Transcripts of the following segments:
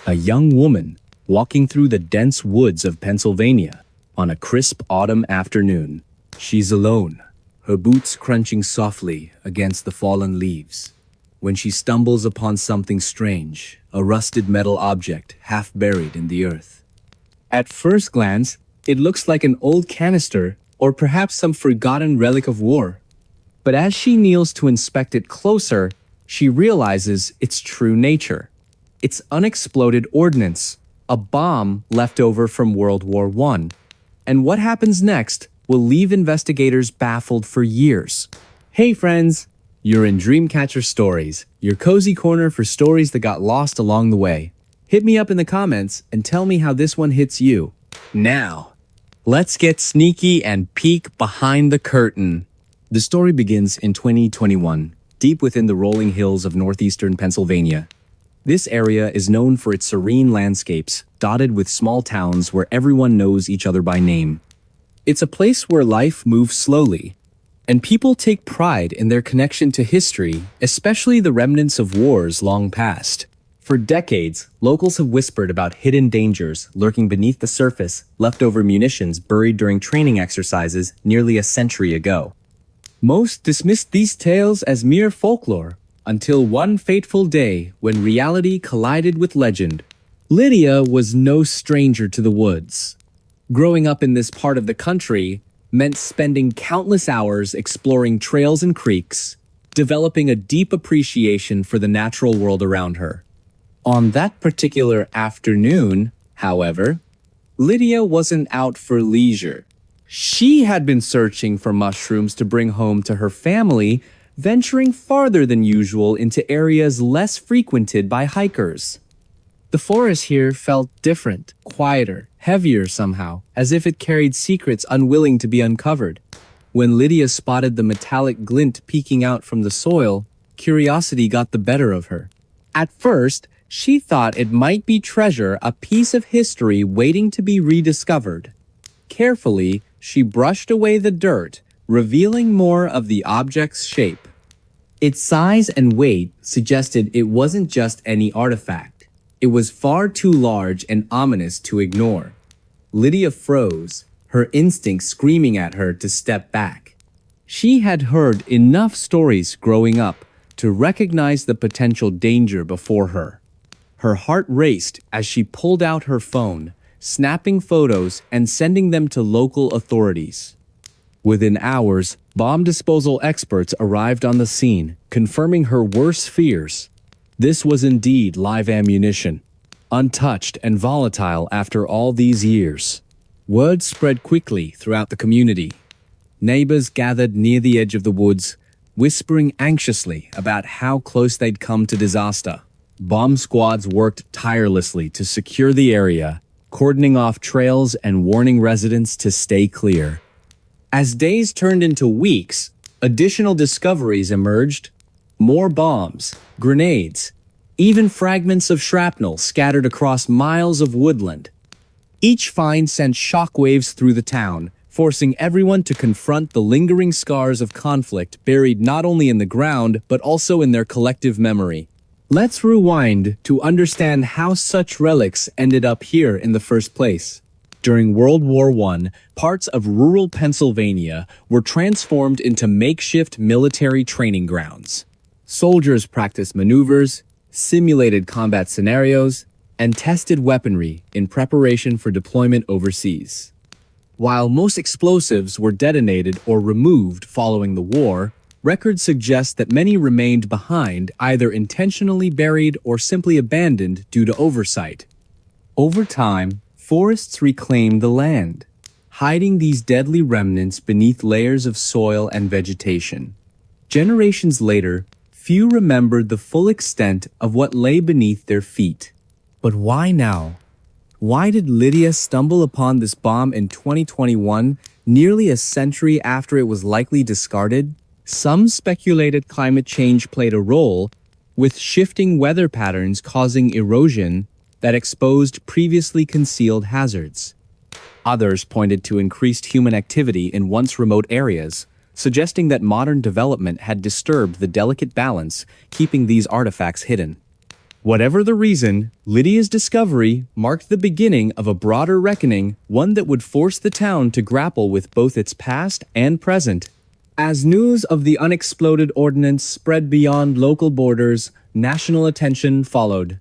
A young woman walking through the dense woods of Pennsylvania on a crisp autumn afternoon. She's alone, her boots crunching softly against the fallen leaves, when she stumbles upon something strange, a rusted metal object half buried in the earth. At first glance, it looks like an old canister or perhaps some forgotten relic of war. But as she kneels to inspect it closer, she realizes its true nature. It's unexploded ordnance, a bomb left over from World War I. And what happens next will leave investigators baffled for years. Hey friends, you're in Dreamcatcher Stories, your cozy corner for stories that got lost along the way. Hit me up in the comments and tell me how this one hits you. Now, let's get sneaky and peek behind the curtain. The story begins in 2021, deep within the rolling hills of northeastern Pennsylvania. This area is known for its serene landscapes, dotted with small towns where everyone knows each other by name. It's a place where life moves slowly, and people take pride in their connection to history, especially the remnants of wars long past. For decades, locals have whispered about hidden dangers lurking beneath the surface, leftover munitions buried during training exercises nearly a century ago. Most dismissed these tales as mere folklore, until one fateful day when reality collided with legend. Lydia was no stranger to the woods. Growing up in this part of the country meant spending countless hours exploring trails and creeks, developing a deep appreciation for the natural world around her. On that particular afternoon, however, Lydia wasn't out for leisure. She had been searching for mushrooms to bring home to her family, venturing farther than usual into areas less frequented by hikers. The forest here felt different, quieter, heavier somehow, as if it carried secrets unwilling to be uncovered. When Lydia spotted the metallic glint peeking out from the soil, curiosity got the better of her. At first, she thought it might be treasure, a piece of history waiting to be rediscovered. Carefully, she brushed away the dirt, revealing more of the object's shape. Its size and weight suggested it wasn't just any artifact. It was far too large and ominous to ignore. Lydia froze, her instincts screaming at her to step back. She had heard enough stories growing up to recognize the potential danger before her. Her heart raced as she pulled out her phone, snapping photos and sending them to local authorities. Within hours, bomb disposal experts arrived on the scene, confirming her worst fears. This was indeed live ammunition, untouched and volatile after all these years. Word spread quickly throughout the community. Neighbors gathered near the edge of the woods, whispering anxiously about how close they'd come to disaster. Bomb squads worked tirelessly to secure the area, cordoning off trails and warning residents to stay clear. As days turned into weeks, additional discoveries emerged. More bombs, grenades, even fragments of shrapnel scattered across miles of woodland. Each find sent shockwaves through the town, forcing everyone to confront the lingering scars of conflict buried not only in the ground but also in their collective memory. Let's rewind to understand how such relics ended up here in the first place. During World War I, parts of rural Pennsylvania were transformed into makeshift military training grounds. Soldiers practiced maneuvers, simulated combat scenarios, and tested weaponry in preparation for deployment overseas. While most explosives were detonated or removed following the war, records suggest that many remained behind, either intentionally buried or simply abandoned due to oversight. Over time, forests reclaimed the land, hiding these deadly remnants beneath layers of soil and vegetation. Generations later, few remembered the full extent of what lay beneath their feet. But why now? Why did Lydia stumble upon this bomb in 2021, nearly a century after it was likely discarded? Some speculated climate change played a role, with shifting weather patterns causing erosion that exposed previously concealed hazards. Others pointed to increased human activity in once remote areas, suggesting that modern development had disturbed the delicate balance keeping these artifacts hidden. Whatever the reason, Lydia's discovery marked the beginning of a broader reckoning, one that would force the town to grapple with both its past and present. As news of the unexploded ordnance spread beyond local borders, national attention followed.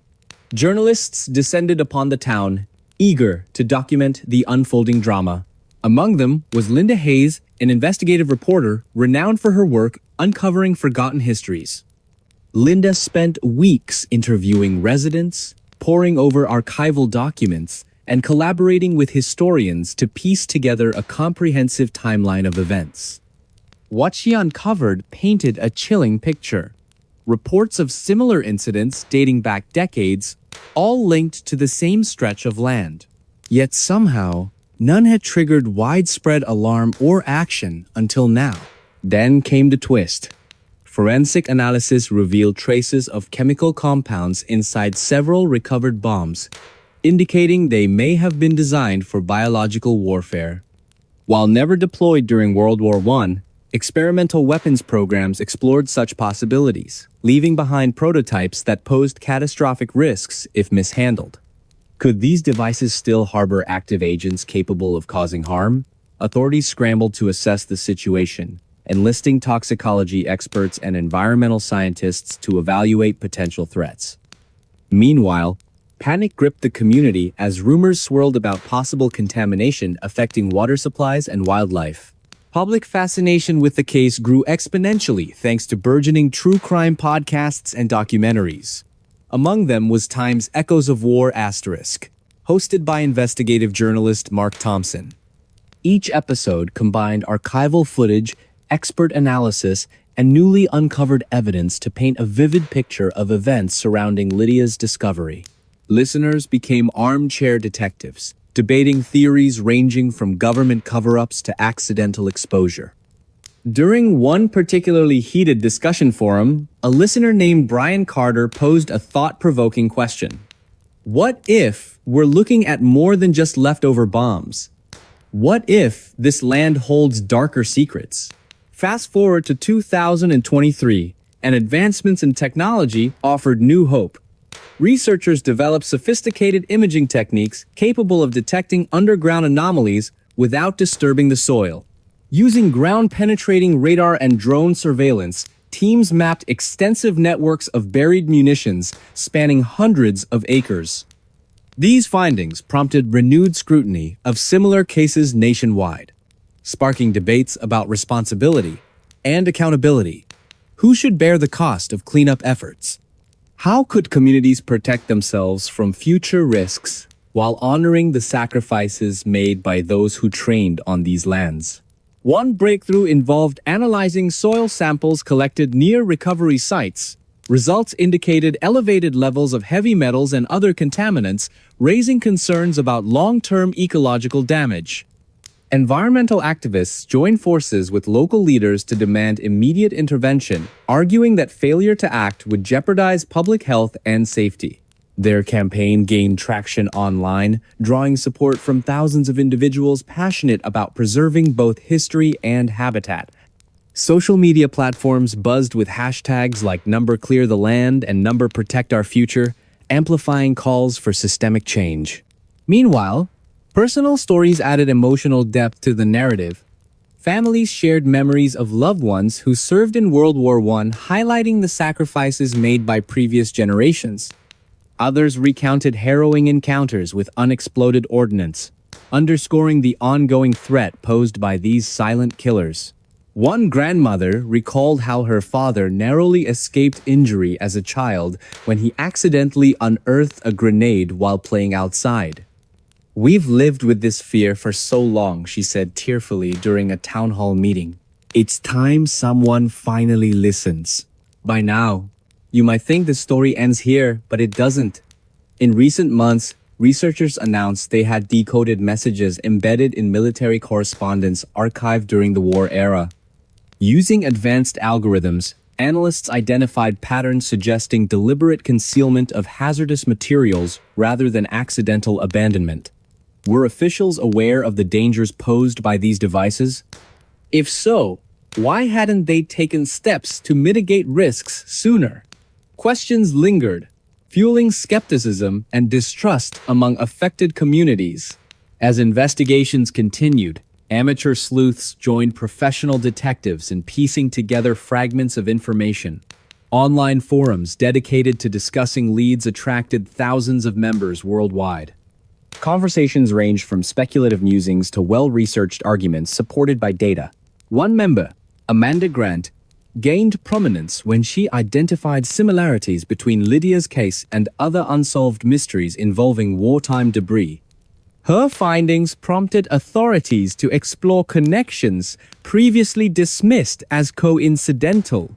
Journalists descended upon the town, eager to document the unfolding drama. Among them was Linda Hayes, an investigative reporter renowned for her work uncovering forgotten histories. Linda spent weeks interviewing residents, poring over archival documents, and collaborating with historians to piece together a comprehensive timeline of events. What she uncovered painted a chilling picture. Reports of similar incidents dating back decades, all linked to the same stretch of land. Yet somehow, none had triggered widespread alarm or action until now. Then came the twist. Forensic analysis revealed traces of chemical compounds inside several recovered bombs, indicating they may have been designed for biological warfare. While never deployed during World War I, experimental weapons programs explored such possibilities, leaving behind prototypes that posed catastrophic risks if mishandled. Could these devices still harbor active agents capable of causing harm? Authorities scrambled to assess the situation, enlisting toxicology experts and environmental scientists to evaluate potential threats. Meanwhile, panic gripped the community as rumors swirled about possible contamination affecting water supplies and wildlife. Public fascination with the case grew exponentially thanks to burgeoning true crime podcasts and documentaries. Among them was Time's Echoes of War*, hosted by investigative journalist Mark Thompson. Each episode combined archival footage, expert analysis, and newly uncovered evidence to paint a vivid picture of events surrounding Lydia's discovery. Listeners became armchair detectives, debating theories ranging from government cover-ups to accidental exposure. During one particularly heated discussion forum, a listener named Brian Carter posed a thought-provoking question. What if we're looking at more than just leftover bombs? What if this land holds darker secrets? Fast forward to 2023, and advancements in technology offered new hope. Researchers developed sophisticated imaging techniques capable of detecting underground anomalies without disturbing the soil. Using ground-penetrating radar and drone surveillance, teams mapped extensive networks of buried munitions spanning hundreds of acres. These findings prompted renewed scrutiny of similar cases nationwide, sparking debates about responsibility and accountability. Who should bear the cost of cleanup efforts? How could communities protect themselves from future risks while honoring the sacrifices made by those who trained on these lands? One breakthrough involved analyzing soil samples collected near recovery sites. Results indicated elevated levels of heavy metals and other contaminants, raising concerns about long-term ecological damage. Environmental activists joined forces with local leaders to demand immediate intervention, arguing that failure to act would jeopardize public health and safety. Their campaign gained traction online, drawing support from thousands of individuals passionate about preserving both history and habitat. Social media platforms buzzed with hashtags like #ClearTheLand and #ProtectOurFuture, amplifying calls for systemic change. Meanwhile, personal stories added emotional depth to the narrative. Families shared memories of loved ones who served in World War I, highlighting the sacrifices made by previous generations. Others recounted harrowing encounters with unexploded ordnance, underscoring the ongoing threat posed by these silent killers. One grandmother recalled how her father narrowly escaped injury as a child when he accidentally unearthed a grenade while playing outside. "We've lived with this fear for so long," she said tearfully during a town hall meeting. "It's time someone finally listens." By now, you might think the story ends here, but it doesn't. In recent months, researchers announced they had decoded messages embedded in military correspondence archived during the war era. Using advanced algorithms, analysts identified patterns suggesting deliberate concealment of hazardous materials rather than accidental abandonment. Were officials aware of the dangers posed by these devices? If so, why hadn't they taken steps to mitigate risks sooner? Questions lingered, fueling skepticism and distrust among affected communities. As investigations continued, amateur sleuths joined professional detectives in piecing together fragments of information. Online forums dedicated to discussing leads attracted thousands of members worldwide. Conversations ranged from speculative musings to well-researched arguments supported by data. One member, Amanda Grant, gained prominence when she identified similarities between Lydia's case and other unsolved mysteries involving wartime debris. Her findings prompted authorities to explore connections previously dismissed as coincidental.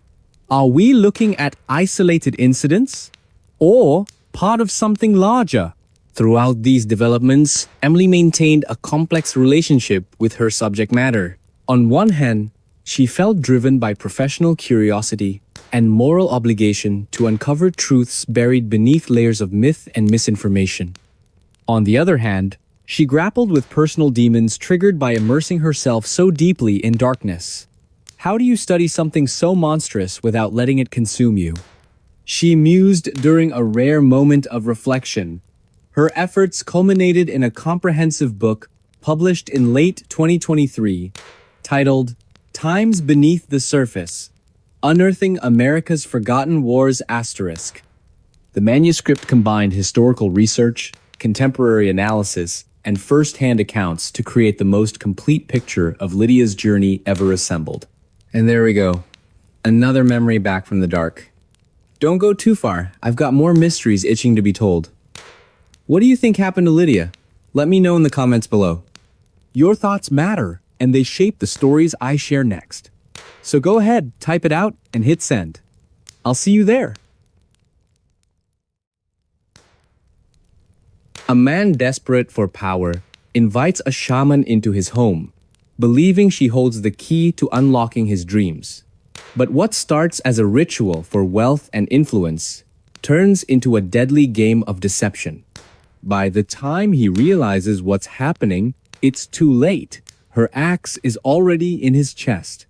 Are we looking at isolated incidents or part of something larger? Throughout these developments, Emily maintained a complex relationship with her subject matter. On one hand, she felt driven by professional curiosity and moral obligation to uncover truths buried beneath layers of myth and misinformation. On the other hand, she grappled with personal demons triggered by immersing herself so deeply in darkness. How do you study something so monstrous without letting it consume you? She mused during a rare moment of reflection. Her efforts culminated in a comprehensive book published in late 2023, titled Times Beneath the Surface: Unearthing America's Forgotten Wars *. The manuscript combined historical research, contemporary analysis, and first-hand accounts to create the most complete picture of Lydia's journey ever assembled. And there we go. Another memory back from the dark. Don't go too far. I've got more mysteries itching to be told. What do you think happened to Lydia? Let me know in the comments below. Your thoughts matter, and they shape the stories I share next. So go ahead, type it out, and hit send. I'll see you there. A man desperate for power invites a shaman into his home, believing she holds the key to unlocking his dreams. But what starts as a ritual for wealth and influence turns into a deadly game of deception. By the time he realizes what's happening, it's too late. Her axe is already in his chest.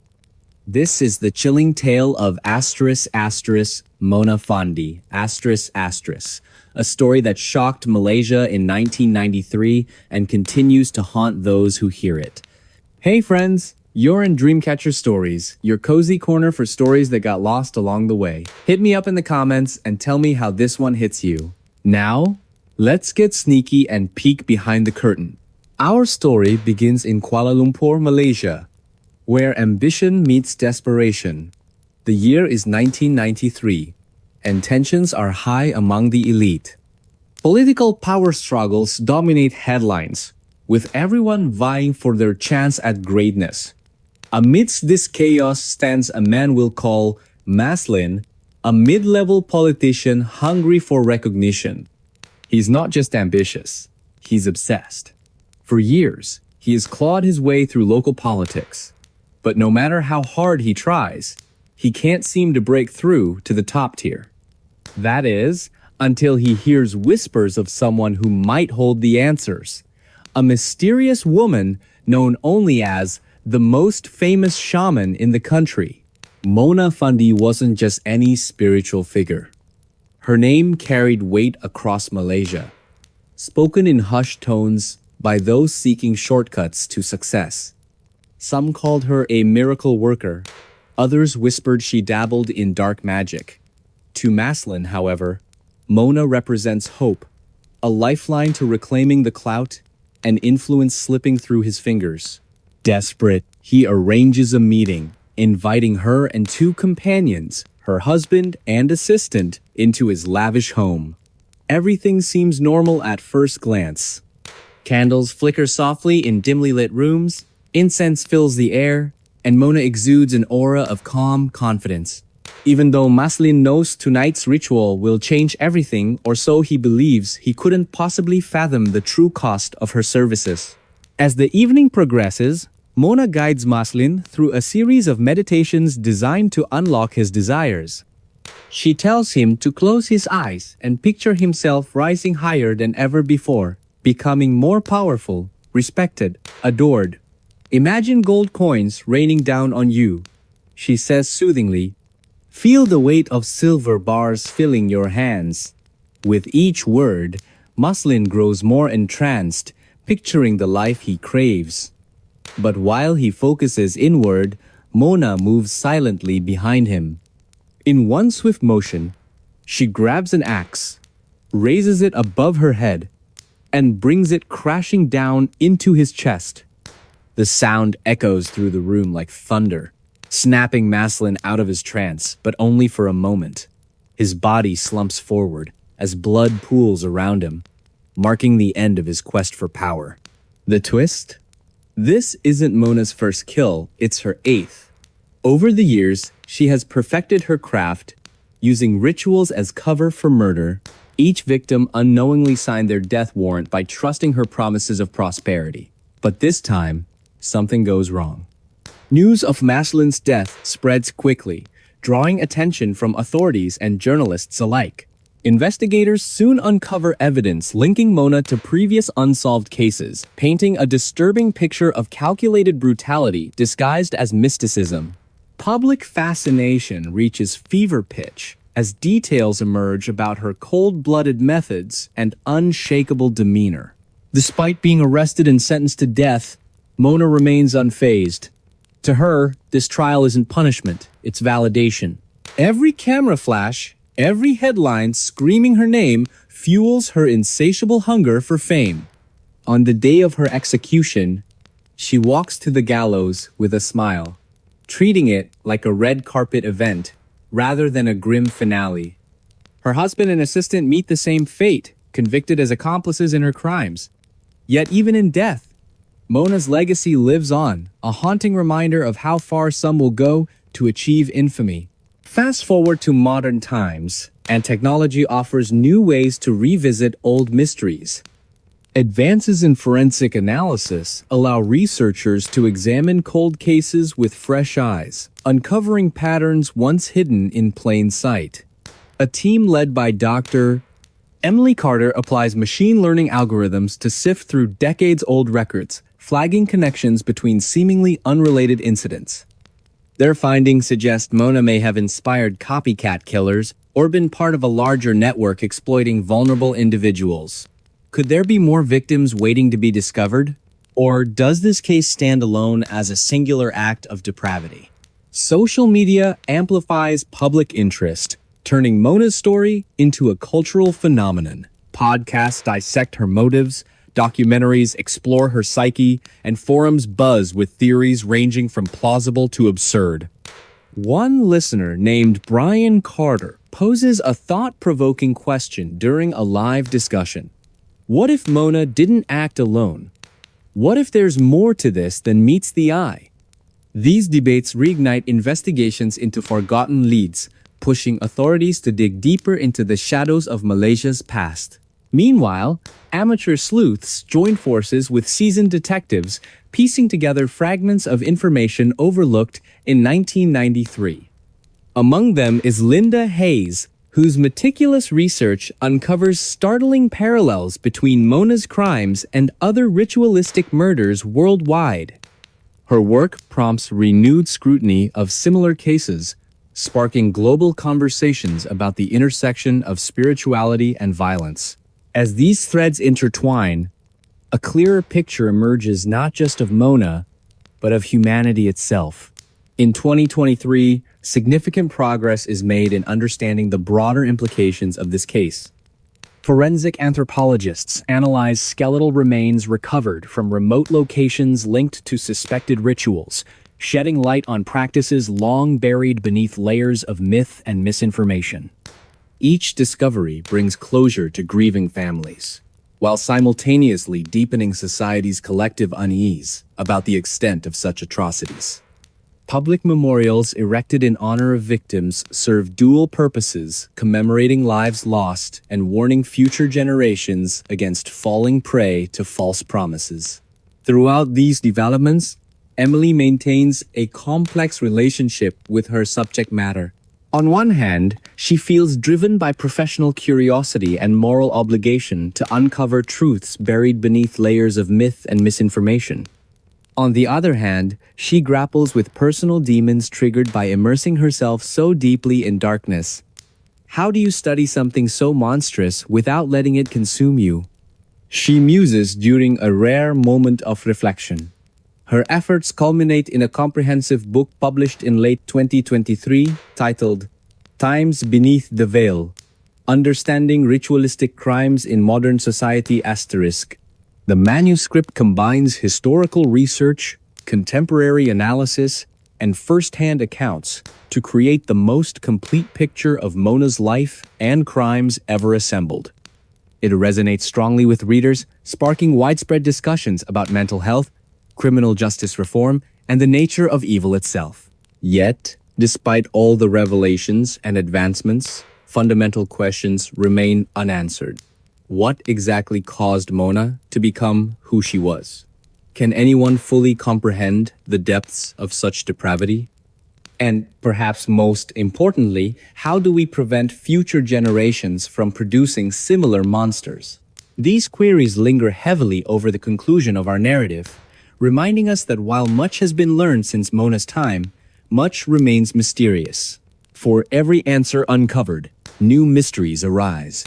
This is the chilling tale of Mona Fandi, a story that shocked Malaysia in 1993 and continues to haunt those who hear it. Hey friends, you're in Dreamcatcher Stories, your cozy corner for stories that got lost along the way. Hit me up in the comments and tell me how this one hits you. Now, let's get sneaky and peek behind the curtain. Our story begins in Kuala Lumpur, Malaysia, where ambition meets desperation. The year is 1993, and tensions are high among the elite. Political power struggles dominate headlines, with everyone vying for their chance at greatness. Amidst this chaos stands a man we'll call Maslin, a mid-level politician hungry for recognition. He's not just ambitious, he's obsessed. For years, he has clawed his way through local politics. But no matter how hard he tries, he can't seem to break through to the top tier. That is, until he hears whispers of someone who might hold the answers. A mysterious woman known only as the most famous shaman in the country. Mona Fandi wasn't just any spiritual figure. Her name carried weight across Malaysia, spoken in hushed tones by those seeking shortcuts to success. Some called her a miracle worker. Others whispered she dabbled in dark magic. To Maslin, however, Mona represents hope, a lifeline to reclaiming the clout and influence slipping through his fingers. Desperate, he arranges a meeting, inviting her and two companions, her husband and assistant, into his lavish home. Everything seems normal at first glance. Candles flicker softly in dimly lit rooms, incense fills the air, and Mona exudes an aura of calm confidence. Even though Maslin knows tonight's ritual will change everything, or so he believes, he couldn't possibly fathom the true cost of her services. As the evening progresses, Mona guides Maslin through a series of meditations designed to unlock his desires. She tells him to close his eyes and picture himself rising higher than ever before, becoming more powerful, respected, adored. Imagine gold coins raining down on you, she says soothingly. Feel the weight of silver bars filling your hands. With each word, Muslin grows more entranced, picturing the life he craves. But while he focuses inward, Mona moves silently behind him. In one swift motion, she grabs an axe, raises it above her head, and brings it crashing down into his chest. The sound echoes through the room like thunder, snapping Maslin out of his trance, but only for a moment. His body slumps forward as blood pools around him, marking the end of his quest for power. The twist? This isn't Mona's first kill, it's her 8th. Over the years, she has perfected her craft, using rituals as cover for murder. Each victim unknowingly signed their death warrant by trusting her promises of prosperity. But this time, something goes wrong. News of Maslin's death spreads quickly, drawing attention from authorities and journalists alike. Investigators soon uncover evidence linking Mona to previous unsolved cases, painting a disturbing picture of calculated brutality disguised as mysticism. Public fascination reaches fever pitch as details emerge about her cold-blooded methods and unshakable demeanor. Despite being arrested and sentenced to death, Mona remains unfazed. To her, this trial isn't punishment, it's validation. Every camera flash, every headline screaming her name fuels her insatiable hunger for fame. On the day of her execution, she walks to the gallows with a smile, treating it like a red carpet event rather than a grim finale. Her husband and assistant meet the same fate, convicted as accomplices in her crimes. Yet even in death, Mona's legacy lives on, a haunting reminder of how far some will go to achieve infamy. Fast forward to modern times, and technology offers new ways to revisit old mysteries. Advances in forensic analysis allow researchers to examine cold cases with fresh eyes, uncovering patterns once hidden in plain sight. A team led by Dr. Emily Carter applies machine learning algorithms to sift through decades-old records, flagging connections between seemingly unrelated incidents. Their findings suggest Mona may have inspired copycat killers or been part of a larger network exploiting vulnerable individuals. Could there be more victims waiting to be discovered? Or does this case stand alone as a singular act of depravity? Social media amplifies public interest, turning Mona's story into a cultural phenomenon. Podcasts dissect her motives, documentaries explore her psyche, and forums buzz with theories ranging from plausible to absurd. One listener named Brian Carter poses a thought-provoking question during a live discussion. What if Mona didn't act alone? What if there's more to this than meets the eye? These debates reignite investigations into forgotten leads, pushing authorities to dig deeper into the shadows of Malaysia's past. Meanwhile, amateur sleuths join forces with seasoned detectives, piecing together fragments of information overlooked in 1993. Among them is Linda Hayes, whose meticulous research uncovers startling parallels between Mona's crimes and other ritualistic murders worldwide. Her work prompts renewed scrutiny of similar cases, sparking global conversations about the intersection of spirituality and violence. As these threads intertwine, a clearer picture emerges not just of Mona, but of humanity itself. In 2023, significant progress is made in understanding the broader implications of this case. Forensic anthropologists analyze skeletal remains recovered from remote locations linked to suspected rituals, shedding light on practices long buried beneath layers of myth and misinformation. Each discovery brings closure to grieving families, while simultaneously deepening society's collective unease about the extent of such atrocities. Public memorials erected in honor of victims serve dual purposes, commemorating lives lost and warning future generations against falling prey to false promises. Throughout these developments, Emily maintains a complex relationship with her subject matter. On one hand, she feels driven by professional curiosity and moral obligation to uncover truths buried beneath layers of myth and misinformation. On the other hand, she grapples with personal demons triggered by immersing herself so deeply in darkness. How do you study something so monstrous without letting it consume you? She muses during a rare moment of reflection. Her efforts culminate in a comprehensive book published in late 2023 titled Times Beneath the Veil: Understanding Ritualistic Crimes in Modern Society*. The manuscript combines historical research, contemporary analysis, and first-hand accounts to create the most complete picture of Mona's life and crimes ever assembled. It resonates strongly with readers, sparking widespread discussions about mental health, criminal justice reform, and the nature of evil itself. Yet, despite all the revelations and advancements, fundamental questions remain unanswered. What exactly caused Mona to become who she was? Can anyone fully comprehend the depths of such depravity? And perhaps most importantly, how do we prevent future generations from producing similar monsters? These queries linger heavily over the conclusion of our narrative, reminding us that while much has been learned since Mona's time, much remains mysterious. For every answer uncovered, new mysteries arise.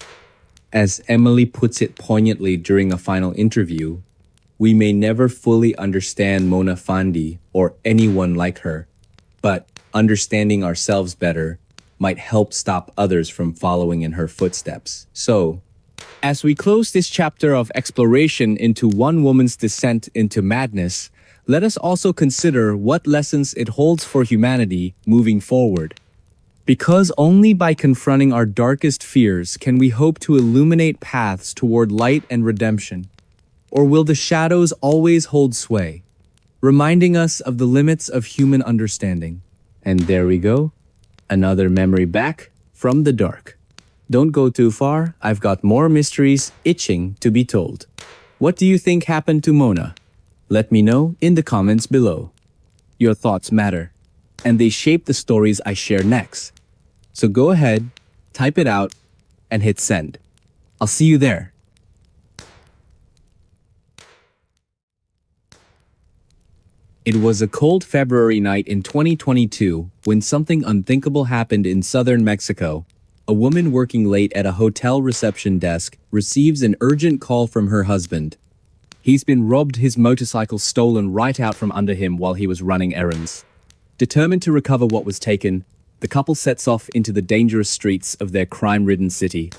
As Emily puts it poignantly during a final interview, we may never fully understand Mona Fandi or anyone like her, but understanding ourselves better might help stop others from following in her footsteps. So, as we close this chapter of exploration into one woman's descent into madness, let us also consider what lessons it holds for humanity moving forward. Because only by confronting our darkest fears can we hope to illuminate paths toward light and redemption. Or will the shadows always hold sway, reminding us of the limits of human understanding? And there we go, another memory back from the dark. Don't go too far, I've got more mysteries itching to be told. What do you think happened to Mona? Let me know in the comments below. Your thoughts matter, and they shape the stories I share next. So go ahead, type it out, and hit send. I'll see you there. It was a cold February night in 2022 when something unthinkable happened in southern Mexico. A woman working late at a hotel reception desk receives an urgent call from her husband. He's been robbed, his motorcycle stolen right out from under him while he was running errands. Determined to recover what was taken, the couple sets off into the dangerous streets of their crime-ridden city.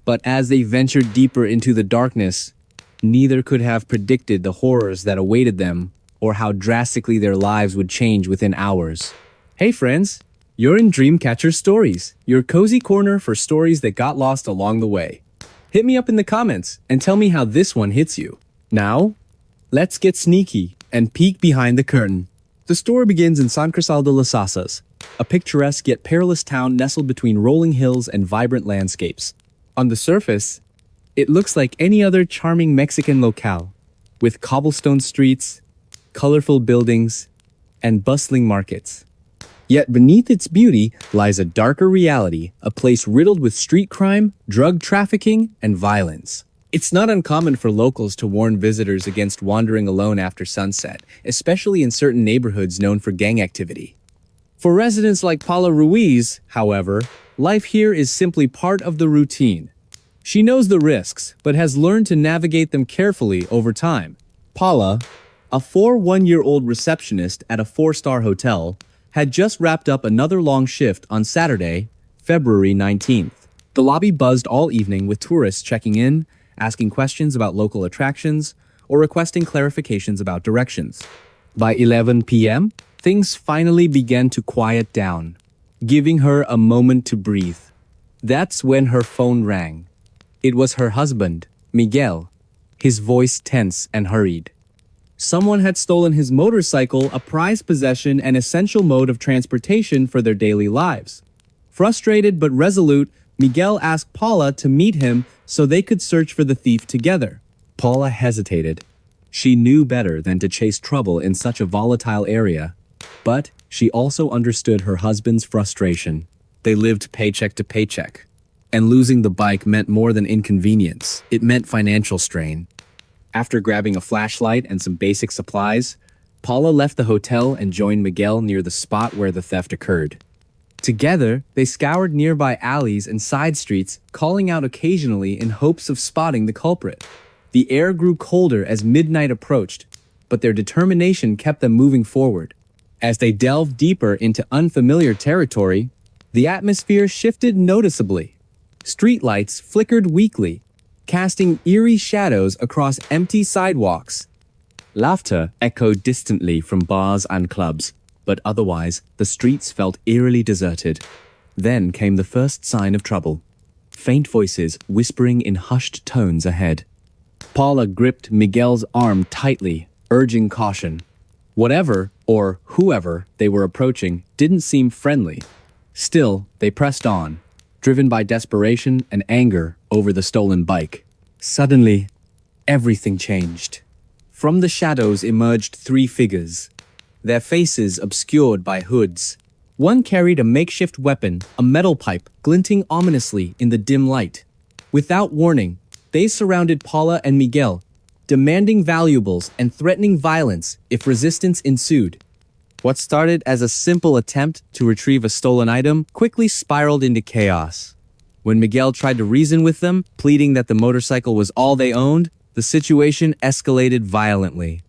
But as they ventured deeper into the darkness, neither could have predicted the horrors that awaited them or how drastically their lives would change within hours. Hey friends, you're in Dreamcatcher Stories, your cozy corner for stories that got lost along the way. Hit me up in the comments and tell me how this one hits you. Now, let's get sneaky and peek behind the curtain. The story begins in San Cristal de las Casas, a picturesque yet perilous town nestled between rolling hills and vibrant landscapes. On the surface, it looks like any other charming Mexican locale, with cobblestone streets, colorful buildings, and bustling markets. Yet beneath its beauty lies a darker reality, a place riddled with street crime, drug trafficking, and violence. It's not uncommon for locals to warn visitors against wandering alone after sunset, especially in certain neighborhoods known for gang activity. For residents like Paula Ruiz, however, life here is simply part of the routine. She knows the risks, but has learned to navigate them carefully over time. Paula, a 41-year-old receptionist at a 4-star hotel, had just wrapped up another long shift on Saturday, February 19th. The lobby buzzed all evening with tourists checking in, asking questions about local attractions, or requesting clarifications about directions. By 11 p.m., things finally began to quiet down, giving her a moment to breathe. That's when her phone rang. It was her husband, Miguel, his voice tense and hurried. Someone had stolen his motorcycle, a prized possession and essential mode of transportation for their daily lives. Frustrated but resolute, Miguel asked Paula to meet him so they could search for the thief together. Paula hesitated. She knew better than to chase trouble in such a volatile area, but she also understood her husband's frustration. They lived paycheck to paycheck, and losing the bike meant more than inconvenience. It meant financial strain. After grabbing a flashlight and some basic supplies, Paula left the hotel and joined Miguel near the spot where the theft occurred. Together, they scoured nearby alleys and side streets, calling out occasionally in hopes of spotting the culprit. The air grew colder as midnight approached, but their determination kept them moving forward. As they delved deeper into unfamiliar territory, the atmosphere shifted noticeably. Streetlights flickered weakly, casting eerie shadows across empty sidewalks. Laughter echoed distantly from bars and clubs, but otherwise the streets felt eerily deserted. Then came the first sign of trouble. Faint voices whispering in hushed tones ahead. Paula gripped Miguel's arm tightly, urging caution. Whatever, or whoever, they were approaching didn't seem friendly. Still, they pressed on, driven by desperation and anger over the stolen bike. Suddenly, everything changed. From the shadows emerged three figures, their faces obscured by hoods. One carried a makeshift weapon, a metal pipe glinting ominously in the dim light. Without warning, they surrounded Paula and Miguel, demanding valuables and threatening violence if resistance ensued. What started as a simple attempt to retrieve a stolen item quickly spiraled into chaos. When Miguel tried to reason with them, pleading that the motorcycle was all they owned, the situation escalated violently.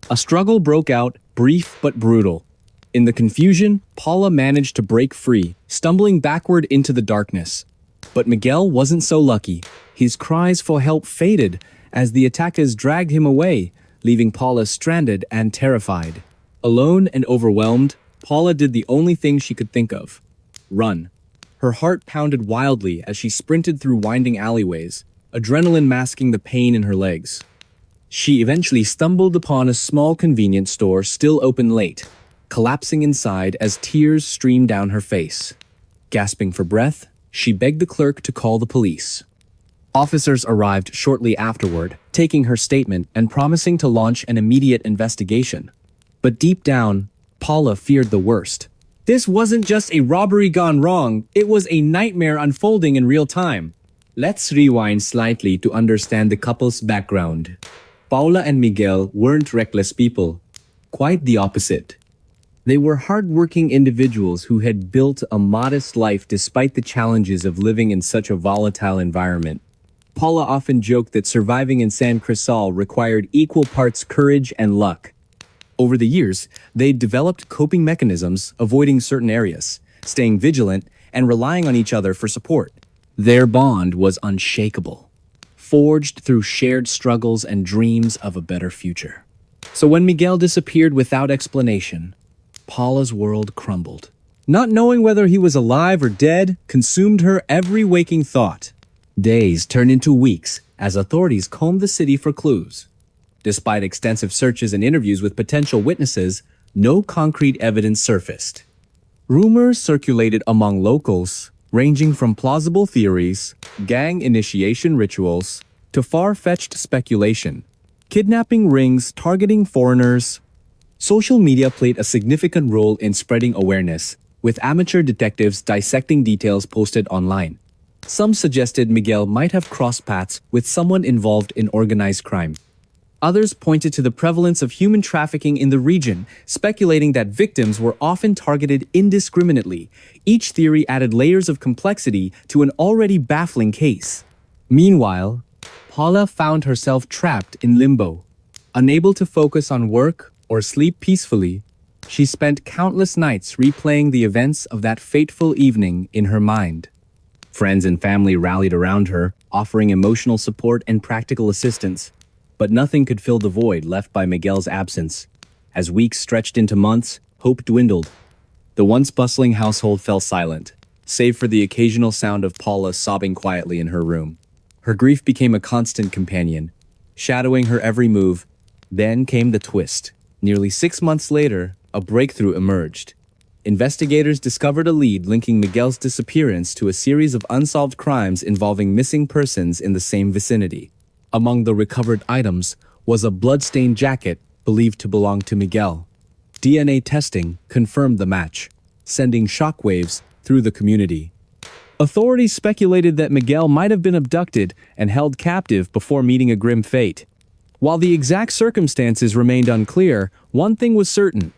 A struggle broke out, brief but brutal. In the confusion, Paula managed to break free, stumbling backward into the darkness. But Miguel wasn't so lucky. His cries for help faded as the attackers dragged him away, leaving Paula stranded and terrified. Alone and overwhelmed, Paula did the only thing she could think of: run. Her heart pounded wildly as she sprinted through winding alleyways, adrenaline masking the pain in her legs. She eventually stumbled upon a small convenience store still open late, collapsing inside as tears streamed down her face. Gasping for breath, she begged the clerk to call the police. Officers arrived shortly afterward, taking her statement and promising to launch an immediate investigation. But deep down, Paula feared the worst. This wasn't just a robbery gone wrong, it was a nightmare unfolding in real time. Let's rewind slightly to understand the couple's background. Paula and Miguel weren't reckless people. Quite the opposite. They were hardworking individuals who had built a modest life despite the challenges of living in such a volatile environment. Paula often joked that surviving in San Crisol required equal parts courage and luck. Over the years, they developed coping mechanisms, avoiding certain areas, staying vigilant, and relying on each other for support. Their bond was unshakable, forged through shared struggles and dreams of a better future. So when Miguel disappeared without explanation, Paula's world crumbled. Not knowing whether he was alive or dead consumed her every waking thought. Days turned into weeks as authorities combed the city for clues. Despite extensive searches and interviews with potential witnesses, no concrete evidence surfaced. Rumors circulated among locals, ranging from plausible theories, gang initiation rituals, to far-fetched speculation. Kidnapping rings targeting foreigners. Social media played a significant role in spreading awareness, with amateur detectives dissecting details posted online. Some suggested Miguel might have crossed paths with someone involved in organized crime. Others pointed to the prevalence of human trafficking in the region, speculating that victims were often targeted indiscriminately. Each theory added layers of complexity to an already baffling case. Meanwhile, Paula found herself trapped in limbo. Unable to focus on work or sleep peacefully, she spent countless nights replaying the events of that fateful evening in her mind. Friends and family rallied around her, offering emotional support and practical assistance. But nothing could fill the void left by Miguel's absence. As weeks stretched into months, hope dwindled. The once bustling household fell silent, save for the occasional sound of Paula sobbing quietly in her room. Her grief became a constant companion, shadowing her every move. Then came the twist. Nearly 6 months later, a breakthrough emerged. Investigators discovered a lead linking Miguel's disappearance to a series of unsolved crimes involving missing persons in the same vicinity. Among the recovered items was a blood-stained jacket believed to belong to Miguel. DNA testing confirmed the match, sending shockwaves through the community. Authorities speculated that Miguel might have been abducted and held captive before meeting a grim fate. While the exact circumstances remained unclear, one thing was certain: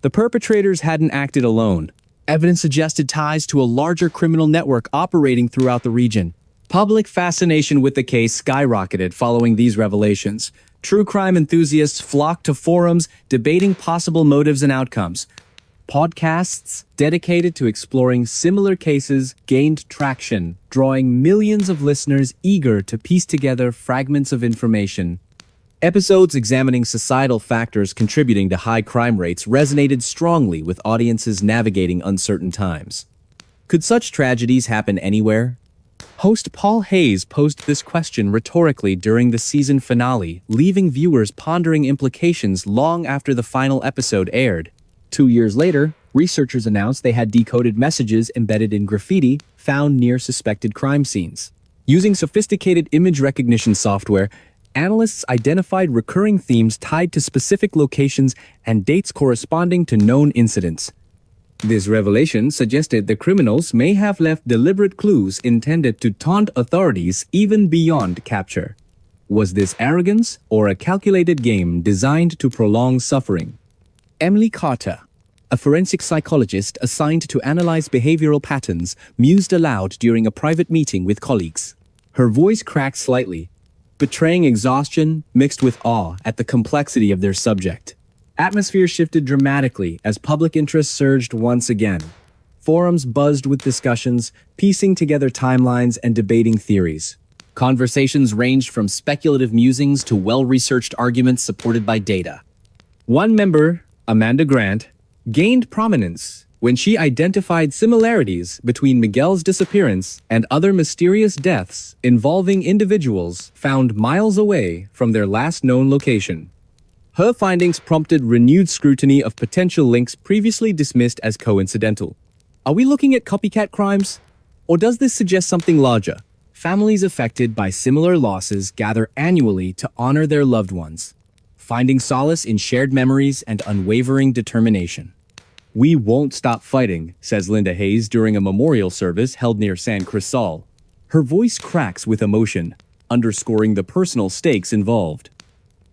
the perpetrators hadn't acted alone. Evidence suggested ties to a larger criminal network operating throughout the region. Public fascination with the case skyrocketed following these revelations. True crime enthusiasts flocked to forums debating possible motives and outcomes. Podcasts dedicated to exploring similar cases gained traction, drawing millions of listeners eager to piece together fragments of information. Episodes examining societal factors contributing to high crime rates resonated strongly with audiences navigating uncertain times. Could such tragedies happen anywhere? Host Paul Hayes posed this question rhetorically during the season finale, leaving viewers pondering implications long after the final episode aired. 2 years later, researchers announced they had decoded messages embedded in graffiti found near suspected crime scenes. Using sophisticated image recognition software, analysts identified recurring themes tied to specific locations and dates corresponding to known incidents. This revelation suggested the criminals may have left deliberate clues intended to taunt authorities even beyond capture. Was this arrogance or a calculated game designed to prolong suffering? Emily Carter, a forensic psychologist assigned to analyze behavioral patterns, mused aloud during a private meeting with colleagues. Her voice cracked slightly, betraying exhaustion mixed with awe at the complexity of their subject. Atmosphere shifted dramatically as public interest surged once again. Forums buzzed with discussions, piecing together timelines and debating theories. Conversations ranged from speculative musings to well-researched arguments supported by data. One member, Amanda Grant, gained prominence when she identified similarities between Miguel's disappearance and other mysterious deaths involving individuals found miles away from their last known location. Her findings prompted renewed scrutiny of potential links previously dismissed as coincidental. Are we looking at copycat crimes? Or does this suggest something larger? Families affected by similar losses gather annually to honor their loved ones, finding solace in shared memories and unwavering determination. "We won't stop fighting," says Linda Hayes during a memorial service held near San Crisol. Her voice cracks with emotion, underscoring the personal stakes involved.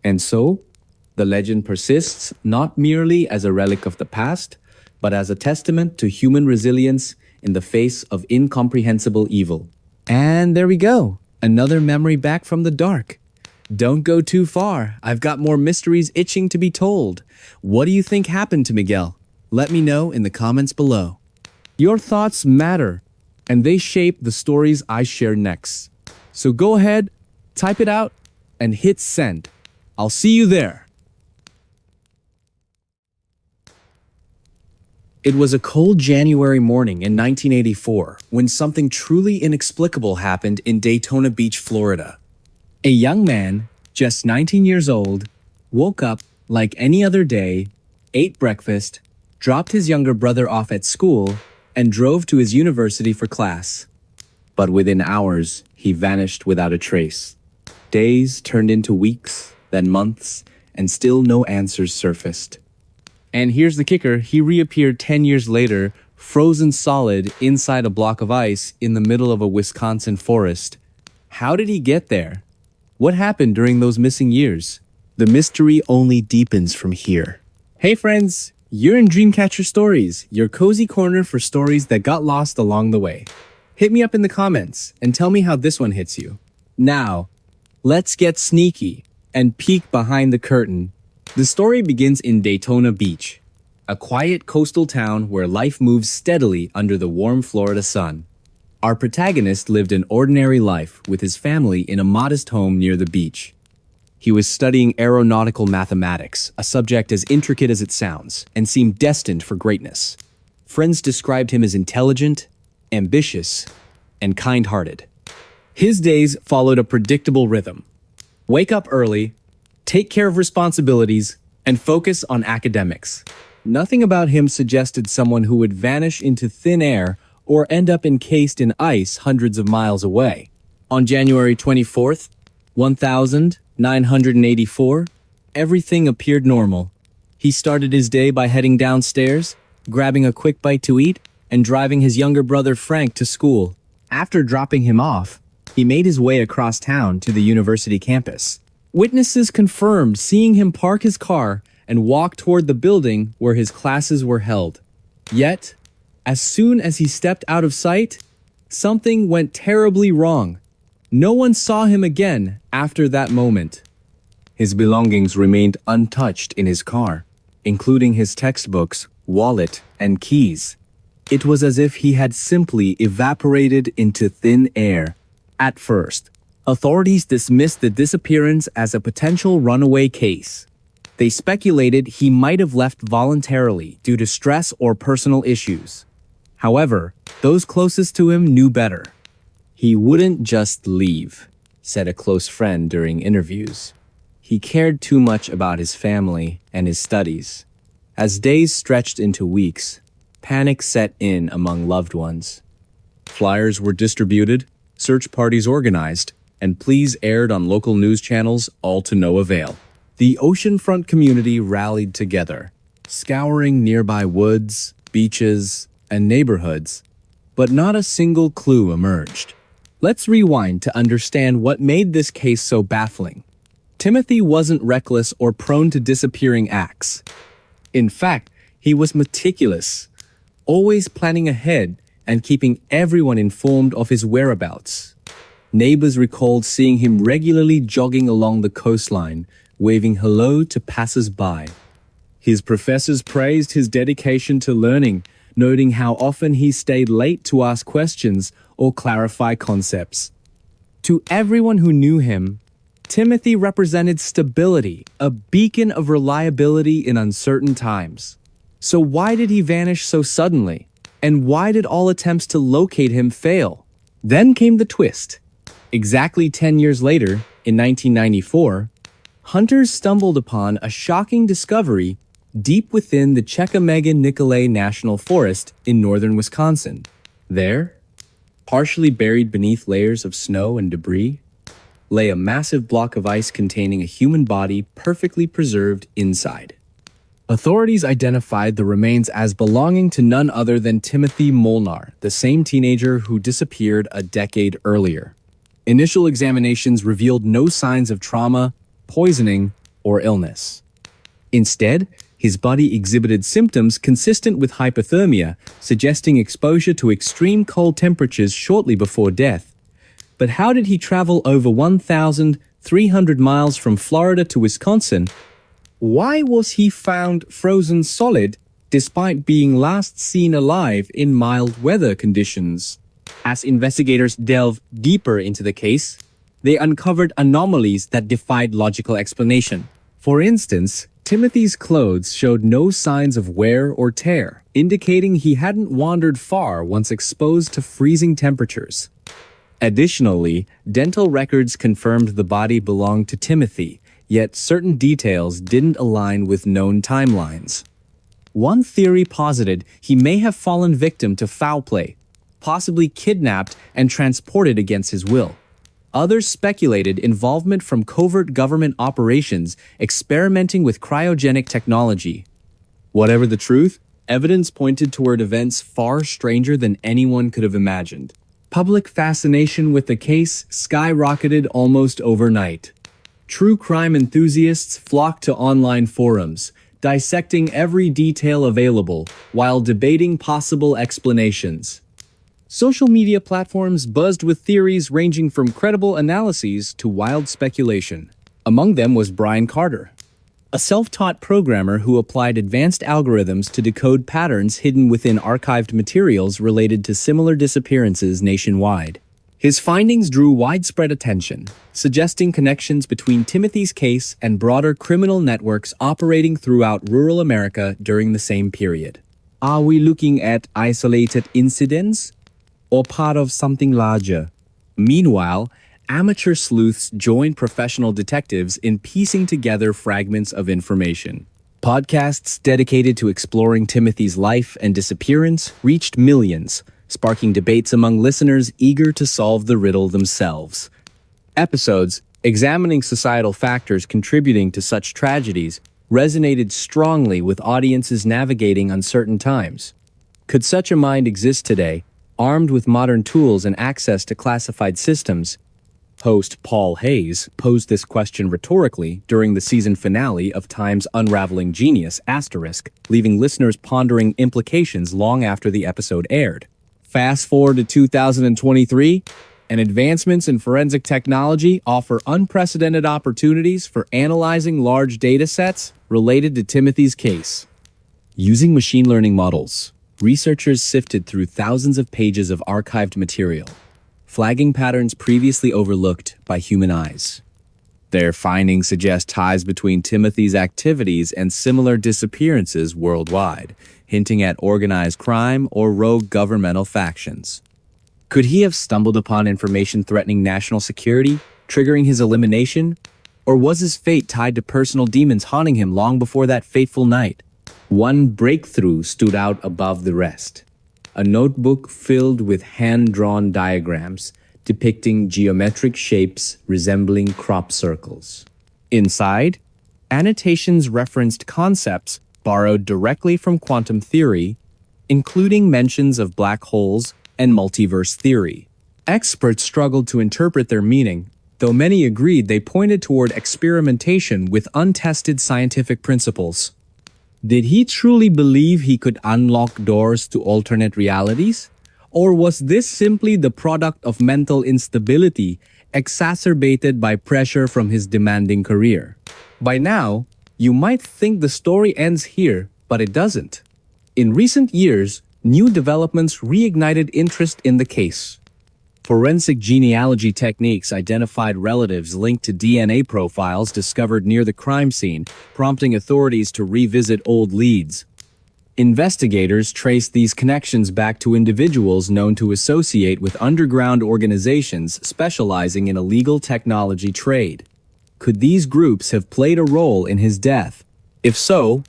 And so, the legend persists not merely as a relic of the past, but as a testament to human resilience in the face of incomprehensible evil. And there we go, another memory back from the dark. Don't go too far, I've got more mysteries itching to be told. What do you think happened to Miguel? Let me know in the comments below. Your thoughts matter, and they shape the stories I share next. So go ahead, type it out, and hit send. I'll see you there. It was a cold January morning in 1984 when something truly inexplicable happened in Daytona Beach, Florida. A young man, just 19 years old, woke up like any other day, ate breakfast, dropped his younger brother off at school, and drove to his university for class. But within hours, he vanished without a trace. Days turned into weeks, then months, and still no answers surfaced. And here's the kicker, he reappeared 10 years later, frozen solid inside a block of ice in the middle of a Wisconsin forest. How did he get there? What happened during those missing years? The mystery only deepens from here. Hey friends, you're in Dreamcatcher Stories, your cozy corner for stories that got lost along the way. Hit me up in the comments and tell me how this one hits you. Now, let's get sneaky and peek behind the curtain. The story begins in Daytona Beach, a quiet coastal town where life moves steadily under the warm Florida sun. Our protagonist lived an ordinary life with his family in a modest home near the beach. He was studying aeronautical mathematics, a subject as intricate as it sounds, and seemed destined for greatness. Friends described him as intelligent, ambitious, and kind-hearted. His days followed a predictable rhythm. Wake up early, take care of responsibilities, and focus on academics. Nothing about him suggested someone who would vanish into thin air or end up encased in ice hundreds of miles away. On January 24th, 1984, everything appeared normal. He started his day by heading downstairs, grabbing a quick bite to eat, and driving his younger brother Frank to school. After dropping him off, he made his way across town to the university campus. Witnesses confirmed seeing him park his car and walk toward the building where his classes were held. Yet, As soon as he stepped out of sight, something went terribly wrong. No one saw him again after that moment. His belongings remained untouched in his car, including his textbooks, wallet, and keys. It was as if he had simply evaporated into thin air. At first, authorities dismissed the disappearance as a potential runaway case. They speculated he might have left voluntarily due to stress or personal issues. However, those closest to him knew better. He wouldn't just leave, said a close friend during interviews. He cared too much about his family and his studies. As days stretched into weeks, panic set in among loved ones. Flyers were distributed, search parties organized, and pleas aired on local news channels, all to no avail. The oceanfront community rallied together, scouring nearby woods, beaches, and neighborhoods, but not a single clue emerged. Let's rewind to understand what made this case so baffling. Timothy wasn't reckless or prone to disappearing acts. In fact, he was meticulous, always planning ahead and keeping everyone informed of his whereabouts. Neighbors recalled seeing him regularly jogging along the coastline, waving hello to passers-by. His professors praised his dedication to learning, noting how often he stayed late to ask questions or clarify concepts. To everyone who knew him, Timothy represented stability, a beacon of reliability in uncertain times. So why did he vanish so suddenly? And why did all attempts to locate him fail? Then came the twist. Exactly 10 years later, in 1994, hunters stumbled upon a shocking discovery deep within the Chequamegon-Nicolet National Forest in northern Wisconsin. There, partially buried beneath layers of snow and debris, lay a massive block of ice containing a human body perfectly preserved inside. Authorities identified the remains as belonging to none other than Timothy Molnar, the same teenager who disappeared a decade earlier. Initial examinations revealed no signs of trauma, poisoning, or illness. Instead, his body exhibited symptoms consistent with hypothermia, suggesting exposure to extreme cold temperatures shortly before death. But how did he travel over 1,300 miles from Florida to Wisconsin? Why was he found frozen solid despite being last seen alive in mild weather conditions? As investigators delved deeper into the case, they uncovered anomalies that defied logical explanation. For instance, Timothy's clothes showed no signs of wear or tear, indicating he hadn't wandered far once exposed to freezing temperatures. Additionally, dental records confirmed the body belonged to Timothy, yet certain details didn't align with known timelines. One theory posited he may have fallen victim to foul play, possibly kidnapped and transported against his will. Others speculated involvement from covert government operations experimenting with cryogenic technology. Whatever the truth, evidence pointed toward events far stranger than anyone could have imagined. Public fascination with the case skyrocketed almost overnight. True crime enthusiasts flocked to online forums, dissecting every detail available while debating possible explanations. Social media platforms buzzed with theories ranging from credible analyses to wild speculation. Among them was Brian Carter, a self-taught programmer who applied advanced algorithms to decode patterns hidden within archived materials related to similar disappearances nationwide. His findings drew widespread attention, suggesting connections between Timothy's case and broader criminal networks operating throughout rural America during the same period. Are we looking at isolated incidents or part of something larger? Meanwhile, amateur sleuths joined professional detectives in piecing together fragments of information. Podcasts dedicated to exploring Timothy's life and disappearance reached millions, sparking debates among listeners eager to solve the riddle themselves. Episodes examining societal factors contributing to such tragedies resonated strongly with audiences navigating uncertain times. Could such a mind exist today, armed with modern tools and access to classified systems? Host Paul Hayes posed this question rhetorically during the season finale of Time's Unraveling Genius*, leaving listeners pondering implications long after the episode aired. Fast forward to 2023, and advancements in forensic technology offer unprecedented opportunities for analyzing large data sets related to Timothy's case. Using machine learning models, researchers sifted through thousands of pages of archived material, flagging patterns previously overlooked by human eyes. Their findings suggest ties between Timothy's activities and similar disappearances worldwide, hinting at organized crime or rogue governmental factions. Could he have stumbled upon information threatening national security, triggering his elimination? Or was his fate tied to personal demons haunting him long before that fateful night? One breakthrough stood out above the rest. A notebook filled with hand-drawn diagrams depicting geometric shapes resembling crop circles. Inside, annotations referenced concepts borrowed directly from quantum theory, including mentions of black holes and multiverse theory. Experts struggled to interpret their meaning, though many agreed they pointed toward experimentation with untested scientific principles. Did he truly believe he could unlock doors to alternate realities? Or was this simply the product of mental instability exacerbated by pressure from his demanding career? By now, you might think the story ends here, but it doesn't. In recent years, new developments reignited interest in the case. Forensic genealogy techniques identified relatives linked to DNA profiles discovered near the crime scene, prompting authorities to revisit old leads. Investigators traced these connections back to individuals known to associate with underground organizations specializing in illegal technology trade. Could these groups have played a role in his death? If so,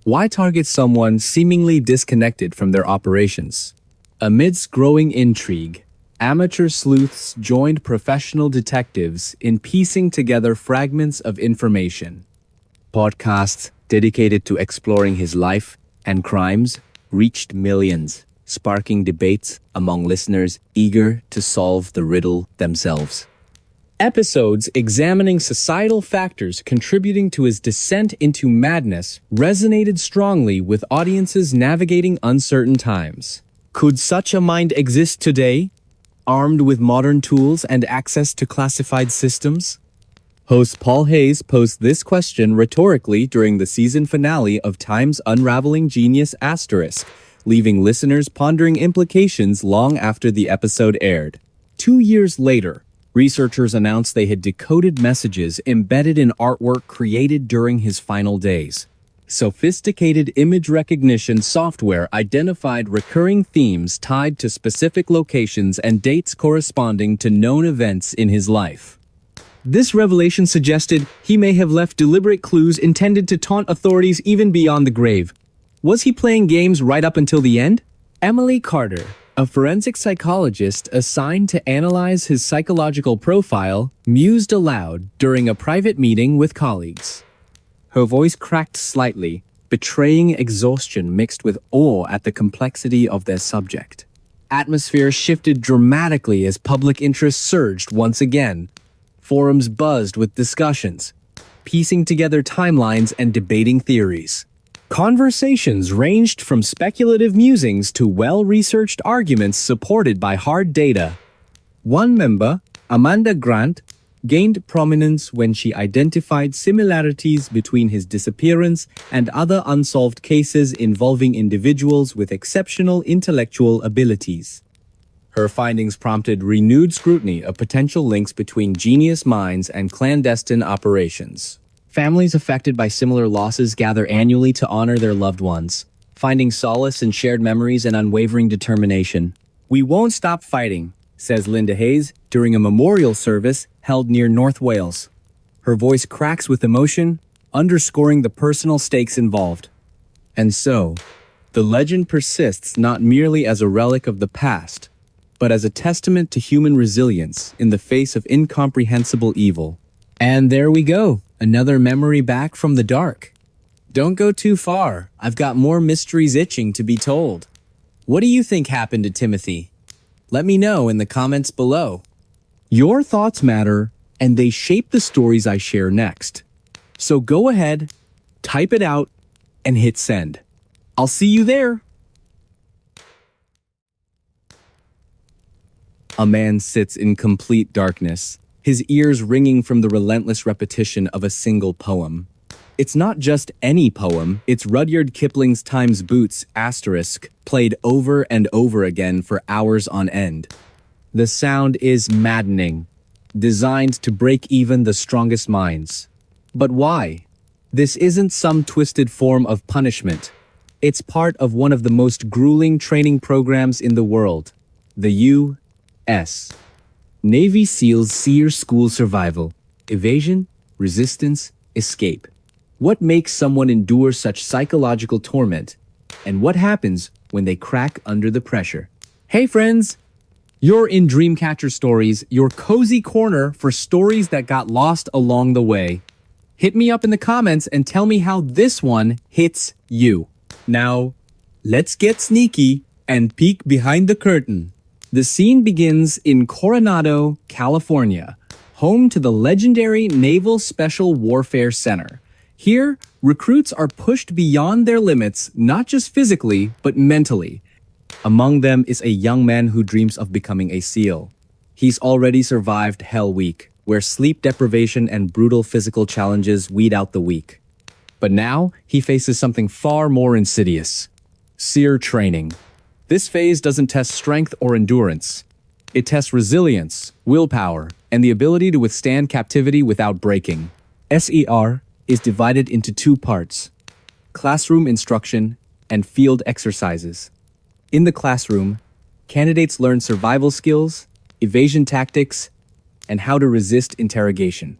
why target someone seemingly disconnected from their operations? Amidst growing intrigue, amateur sleuths joined professional detectives in piecing together fragments of information. Podcasts dedicated to exploring his life and crimes reached millions, sparking debates among listeners eager to solve the riddle themselves. Episodes examining societal factors contributing to his descent into madness resonated strongly with audiences navigating uncertain times. Could such a mind exist today, armed with modern tools and access to classified systems? Host Paul Hayes posed this question rhetorically during the season finale of Time's Unraveling Genius*, leaving listeners pondering implications long after the episode aired. 2 years later, researchers announced they had decoded messages embedded in artwork created during his final days. Sophisticated image recognition software identified recurring themes tied to specific locations and dates corresponding to known events in his life. This revelation suggested he may have left deliberate clues intended to taunt authorities even beyond the grave. Was he playing games right up until the end? Emily Carter, a forensic psychologist assigned to analyze his psychological profile, mused aloud during a private meeting with colleagues. Her voice cracked slightly, betraying exhaustion mixed with awe at the complexity of their subject. Atmosphere shifted dramatically as public interest surged once again. Forums buzzed with discussions, piecing together timelines and debating theories. Conversations ranged from speculative musings to well-researched arguments supported by hard data. One member, Amanda Grant, gained prominence when she identified similarities between his disappearance and other unsolved cases involving individuals with exceptional intellectual abilities. Her findings prompted renewed scrutiny of potential links between genius minds and clandestine operations. Families affected by similar losses gather annually to honor their loved ones, finding solace in shared memories and unwavering determination. "We won't stop fighting," says Linda Hayes during a memorial service held near North Wales. Her voice cracks with emotion, underscoring the personal stakes involved. And so, the legend persists not merely as a relic of the past, but as a testament to human resilience in the face of incomprehensible evil. And there we go, another memory back from the dark. Don't go too far, I've got more mysteries itching to be told. What do you think happened to Timothy? Let me know in the comments below. Your thoughts matter, and they shape the stories I share next. So go ahead, type it out, and hit send. I'll see you there. A man sits in complete darkness, his ears ringing from the relentless repetition of a single poem. It's not just any poem, it's Rudyard Kipling's Time's Boots, asterisk, played over and over again for hours on end. The sound is maddening, designed to break even the strongest minds. But why? This isn't some twisted form of punishment. It's part of one of the most grueling training programs in the world, the U.S. Navy SEALs SEER School Survival, Evasion, Resistance, Escape. What makes someone endure such psychological torment? And what happens when they crack under the pressure? Hey friends! You're in Dreamcatcher Stories, your cozy corner for stories that got lost along the way. Hit me up in the comments and tell me how this one hits you. Now, let's get sneaky and peek behind the curtain. The scene begins in Coronado, California, home to the legendary Naval Special Warfare Center. Here, recruits are pushed beyond their limits, not just physically, but mentally. Among them is a young man who dreams of becoming a SEAL. He's already survived Hell Week, where sleep deprivation and brutal physical challenges weed out the weak. But now, he faces something far more insidious: SEER training. This phase doesn't test strength or endurance. It tests resilience, willpower, and the ability to withstand captivity without breaking. SER is divided into two parts: classroom instruction and field exercises. In the classroom, candidates learn survival skills, evasion tactics, and how to resist interrogation.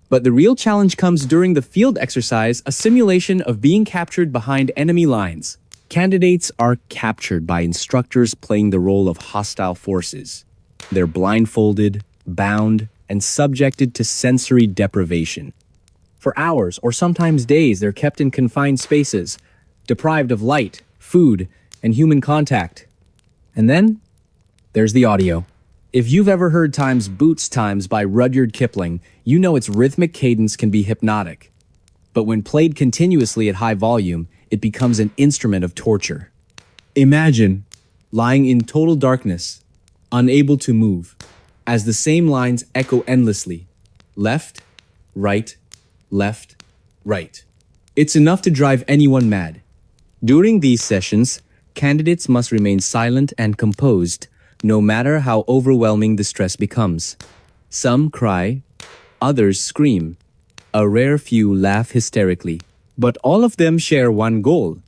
But the real challenge comes during the field exercise, a simulation of being captured behind enemy lines. Candidates are captured by instructors playing the role of hostile forces. They're blindfolded, bound, and subjected to sensory deprivation. For hours or sometimes days, they're kept in confined spaces, deprived of light, food, and human contact. And then, there's the audio. If you've ever heard Time's Boots Times by Rudyard Kipling, you know its rhythmic cadence can be hypnotic. But when played continuously at high volume, it becomes an instrument of torture. Imagine lying in total darkness, unable to move, as the same lines echo endlessly. Left, right, left, right. It's enough to drive anyone mad. During these sessions, candidates must remain silent and composed, no matter how overwhelming the stress becomes. Some cry, others scream. A rare few laugh hysterically. But all of them share one goal: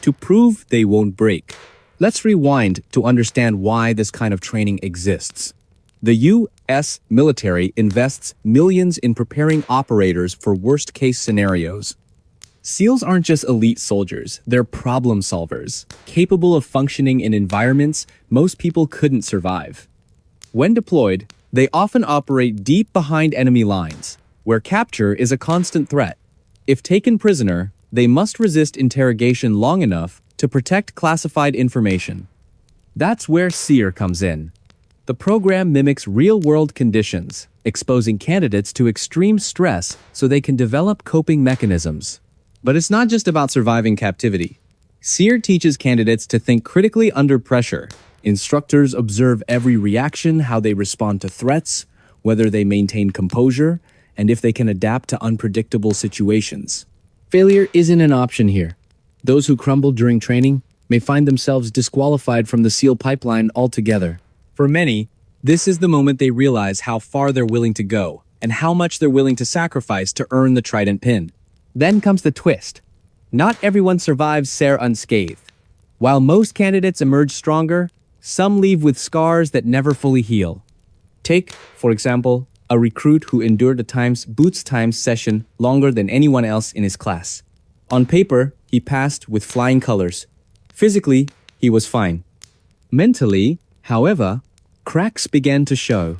to prove they won't break. Let's rewind to understand why this kind of training exists. The U.S. military invests millions in preparing operators for worst-case scenarios. SEALs aren't just elite soldiers, they're problem solvers, capable of functioning in environments most people couldn't survive. When deployed, they often operate deep behind enemy lines, where capture is a constant threat. If taken prisoner, they must resist interrogation long enough to protect classified information. That's where SEER comes in. The program mimics real-world conditions, exposing candidates to extreme stress so they can develop coping mechanisms. But it's not just about surviving captivity. SEER teaches candidates to think critically under pressure. Instructors observe every reaction, how they respond to threats, whether they maintain composure, and if they can adapt to unpredictable situations. Failure isn't an option here. Those who crumble during training may find themselves disqualified from the SEAL pipeline altogether. For many, this is the moment they realize how far they're willing to go and how much they're willing to sacrifice to earn the Trident pin. Then comes the twist. Not everyone survives SEER unscathed. While most candidates emerge stronger, some leave with scars that never fully heal. Take, for example, a recruit who endured a Time's Boots Times session longer than anyone else in his class. On paper, he passed with flying colors. Physically, he was fine. Mentally, however, cracks began to show.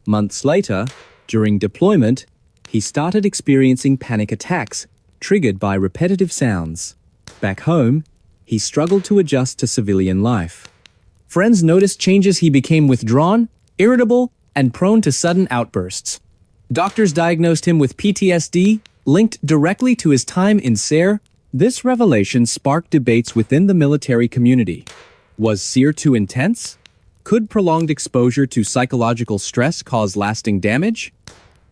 Months later, during deployment, he started experiencing panic attacks, triggered by repetitive sounds. Back home, he struggled to adjust to civilian life. Friends noticed changes. He became withdrawn, irritable, and prone to sudden outbursts. Doctors diagnosed him with PTSD, linked directly to his time in SARE. This revelation sparked debates within the military community. Was SARE too intense? Could prolonged exposure to psychological stress cause lasting damage?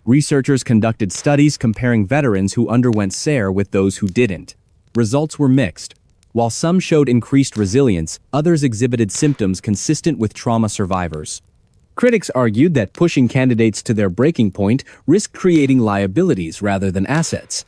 Researchers conducted studies comparing veterans who underwent SARE with those who didn't. Results were mixed. While some showed increased resilience, others exhibited symptoms consistent with trauma survivors. Critics argued that pushing candidates to their breaking point risked creating liabilities rather than assets.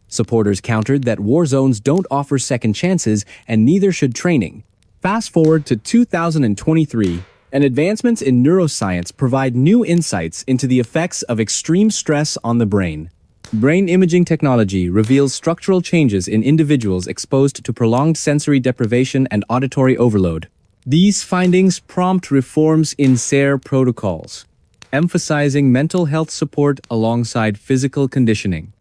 Supporters countered that war zones don't offer second chances and neither should training. Fast forward to 2023, and advancements in neuroscience provide new insights into the effects of extreme stress on the brain. Brain imaging technology reveals structural changes in individuals exposed to prolonged sensory deprivation and auditory overload. These findings prompt reforms in SARE protocols, emphasizing mental health support alongside physical conditioning.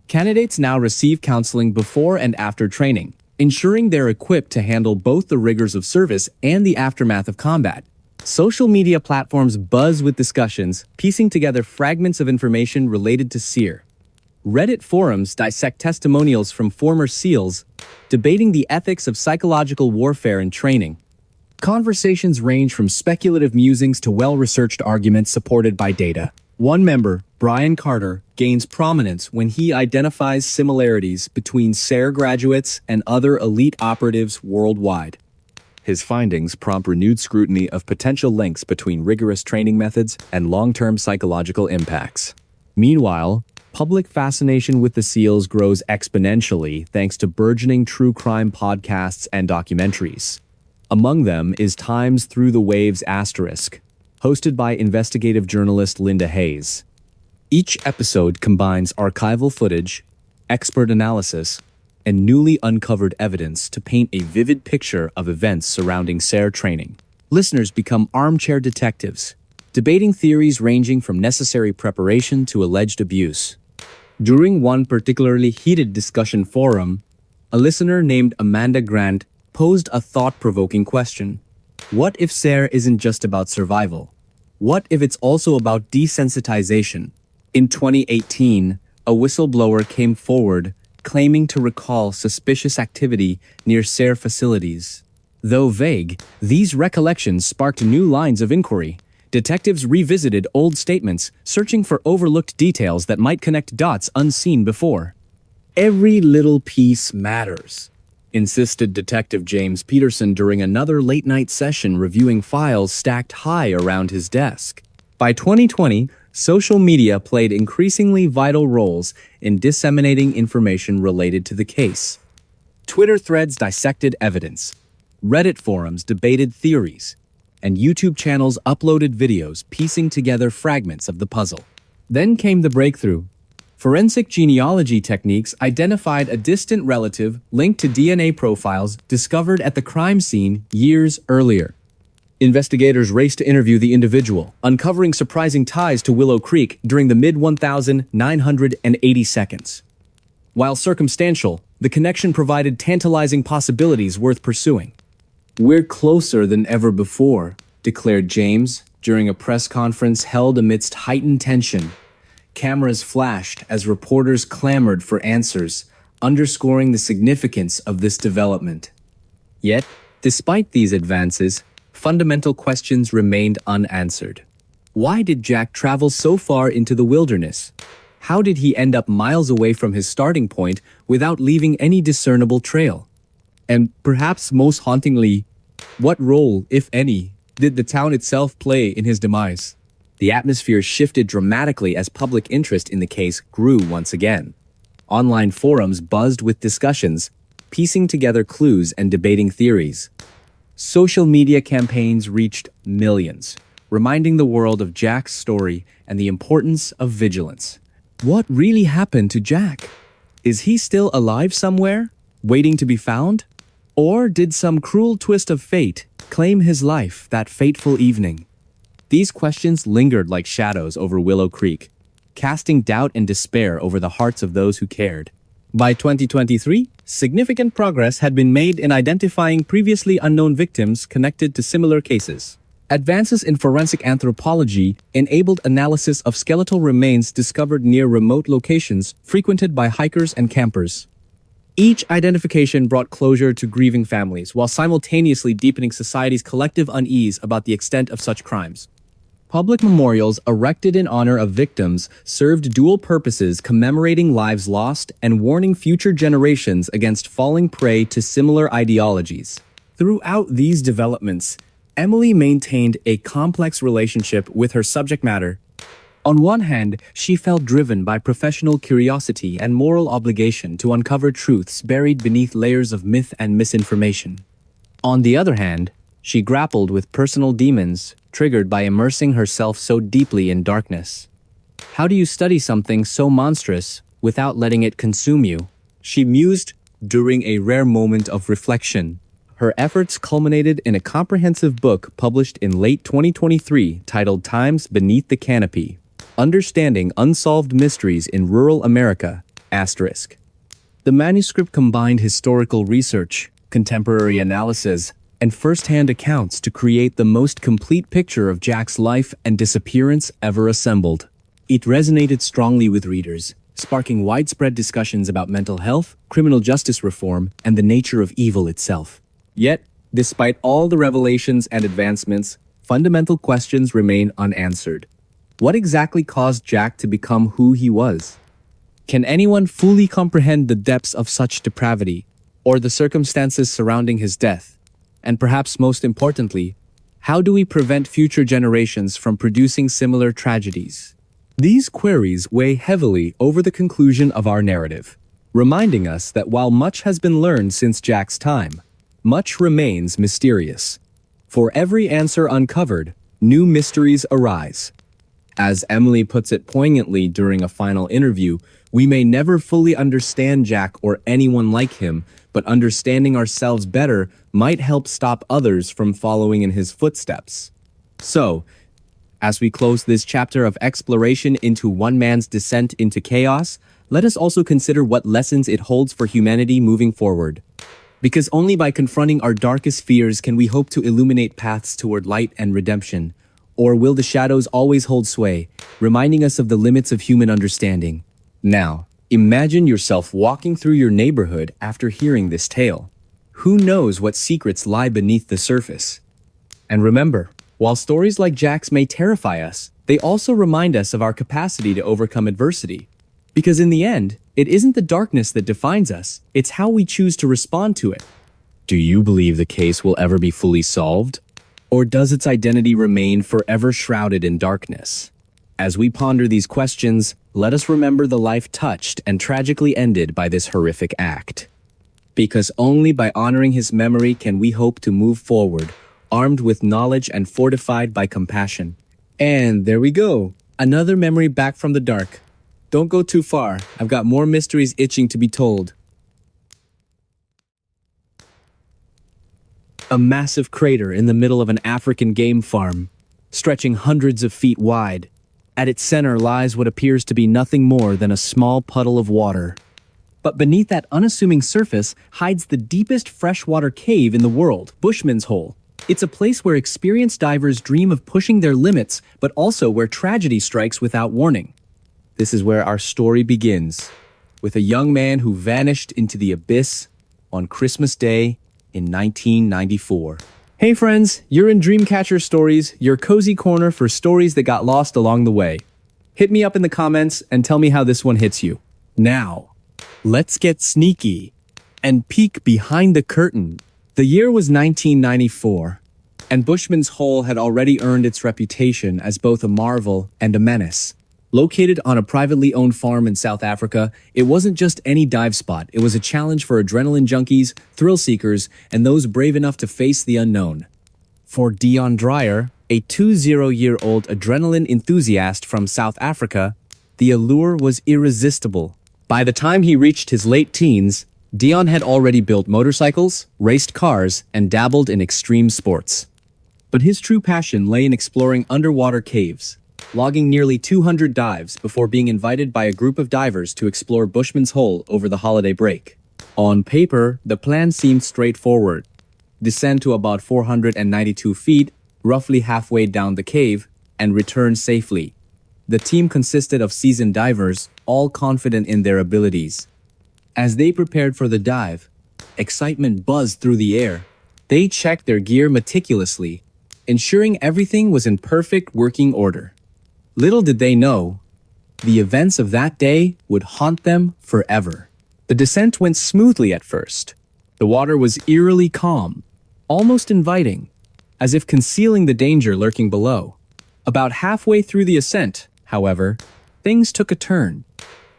Candidates now receive counseling before and after training, ensuring they're equipped to handle both the rigors of service and the aftermath of combat. Social media platforms buzz with discussions, piecing together fragments of information related to SARE. Reddit forums dissect testimonials from former SEALs, debating the ethics of psychological warfare and training. Conversations range from speculative musings to well-researched arguments supported by data. One member, Brian Carter, gains prominence when he identifies similarities between SARE graduates and other elite operatives worldwide. His findings prompt renewed scrutiny of potential links between rigorous training methods and long-term psychological impacts. Meanwhile, public fascination with the SEALs grows exponentially thanks to burgeoning true crime podcasts and documentaries. Among them is Time's Through the Waves*, hosted by investigative journalist Linda Hayes. Each episode combines archival footage, expert analysis, and newly uncovered evidence to paint a vivid picture of events surrounding SARE training. Listeners become armchair detectives, debating theories ranging from necessary preparation to alleged abuse. During one particularly heated discussion forum, a listener named Amanda Grant posed a thought-provoking question. What if SARE isn't just about survival? What if it's also about desensitization? In 2018, a whistleblower came forward claiming to recall suspicious activity near SARE facilities. Though vague, these recollections sparked new lines of inquiry. Detectives revisited old statements, searching for overlooked details that might connect dots unseen before. Every little piece matters, insisted Detective James Peterson during another late-night session reviewing files stacked high around his desk. By 2020, social media played increasingly vital roles in disseminating information related to the case. Twitter threads dissected evidence, Reddit forums debated theories, and YouTube channels uploaded videos piecing together fragments of the puzzle. Then came the breakthrough. Forensic genealogy techniques identified a distant relative linked to DNA profiles discovered at the crime scene years earlier. Investigators raced to interview the individual, uncovering surprising ties to Willow Creek during the mid-1980 seconds. While circumstantial, the connection provided tantalizing possibilities worth pursuing. "We're closer than ever before," declared James during a press conference held amidst heightened tension. Cameras flashed as reporters clamored for answers, underscoring the significance of this development. Yet, despite these advances, fundamental questions remained unanswered. Why did Jack travel so far into the wilderness? How did he end up miles away from his starting point without leaving any discernible trail? And perhaps most hauntingly, what role, if any, did the town itself play in his demise? The atmosphere shifted dramatically as public interest in the case grew once again. Online forums buzzed with discussions, piecing together clues and debating theories. Social media campaigns reached millions, reminding the world of Jack's story and the importance of vigilance. What really happened to Jack? Is he still alive somewhere, waiting to be found? Or did some cruel twist of fate claim his life that fateful evening? These questions lingered like shadows over Willow Creek, casting doubt and despair over the hearts of those who cared. By 2023, significant progress had been made in identifying previously unknown victims connected to similar cases. Advances in forensic anthropology enabled analysis of skeletal remains discovered near remote locations frequented by hikers and campers. Each identification brought closure to grieving families, while simultaneously deepening society's collective unease about the extent of such crimes. Public memorials erected in honor of victims served dual purposes, commemorating lives lost and warning future generations against falling prey to similar ideologies. Throughout these developments, Emily maintained a complex relationship with her subject matter. On one hand, she felt driven by professional curiosity and moral obligation to uncover truths buried beneath layers of myth and misinformation. On the other hand, she grappled with personal demons triggered by immersing herself so deeply in darkness. How do you study something so monstrous without letting it consume you? She mused during a rare moment of reflection. Her efforts culminated in a comprehensive book published in late 2023 titled Times Beneath the Canopy: Understanding Unsolved Mysteries in Rural America, **. The manuscript combined historical research, contemporary analysis, and first-hand accounts to create the most complete picture of Jack's life and disappearance ever assembled. It resonated strongly with readers, sparking widespread discussions about mental health, criminal justice reform, and the nature of evil itself. Yet, despite all the revelations and advancements, fundamental questions remain unanswered. What exactly caused Jack to become who he was? Can anyone fully comprehend the depths of such depravity, or the circumstances surrounding his death? And perhaps most importantly, how do we prevent future generations from producing similar tragedies? These queries weigh heavily over the conclusion of our narrative, reminding us that while much has been learned since Jack's time, much remains mysterious. For every answer uncovered, new mysteries arise. As Emily puts it poignantly during a final interview, we may never fully understand Jack or anyone like him, but understanding ourselves better might help stop others from following in his footsteps. So, as we close this chapter of exploration into one man's descent into chaos, let us also consider what lessons it holds for humanity moving forward. Because only by confronting our darkest fears can we hope to illuminate paths toward light and redemption. Or will the shadows always hold sway, reminding us of the limits of human understanding? Now, imagine yourself walking through your neighborhood after hearing this tale. Who knows what secrets lie beneath the surface? And remember, while stories like Jack's may terrify us, they also remind us of our capacity to overcome adversity. Because in the end, it isn't the darkness that defines us, it's how we choose to respond to it. Do you believe the case will ever be fully solved? Or does its identity remain forever shrouded in darkness? As we ponder these questions, let us remember the life touched and tragically ended by this horrific act. Because only by honoring his memory can we hope to move forward, armed with knowledge and fortified by compassion. And there we go, another memory back from the dark. Don't go too far, I've got more mysteries itching to be told. A massive crater in the middle of an African game farm, stretching hundreds of feet wide. At its center lies what appears to be nothing more than a small puddle of water. But beneath that unassuming surface hides the deepest freshwater cave in the world, Bushman's Hole. It's a place where experienced divers dream of pushing their limits, but also where tragedy strikes without warning. This is where our story begins, with a young man who vanished into the abyss on Christmas Day in 1994. Hey friends, you're in Dreamcatcher Stories, your cozy corner for stories that got lost along the way. Hit me up in the comments and tell me how this one hits you. Now, let's get sneaky and peek behind the curtain. The year was 1994, and Bushman's Hole had already earned its reputation as both a marvel and a menace. Located on a privately owned farm in South Africa, it wasn't just any dive spot. It was a challenge for adrenaline junkies, thrill seekers, and those brave enough to face the unknown. For Dion Dreyer, a 20-year-old adrenaline enthusiast from South Africa, the allure was irresistible. By the time he reached his late teens, Dion had already built motorcycles, raced cars, and dabbled in extreme sports. But his true passion lay in exploring underwater caves, logging nearly 200 dives before being invited by a group of divers to explore Bushman's Hole over the holiday break. On paper, the plan seemed straightforward. Descend to about 492 feet, roughly halfway down the cave, and returned safely. The team consisted of seasoned divers, all confident in their abilities. As they prepared for the dive, excitement buzzed through the air. They checked their gear meticulously, ensuring everything was in perfect working order. Little did they know, the events of that day would haunt them forever. The descent went smoothly at first. The water was eerily calm, almost inviting, as if concealing the danger lurking below. About halfway through the ascent, however, things took a turn.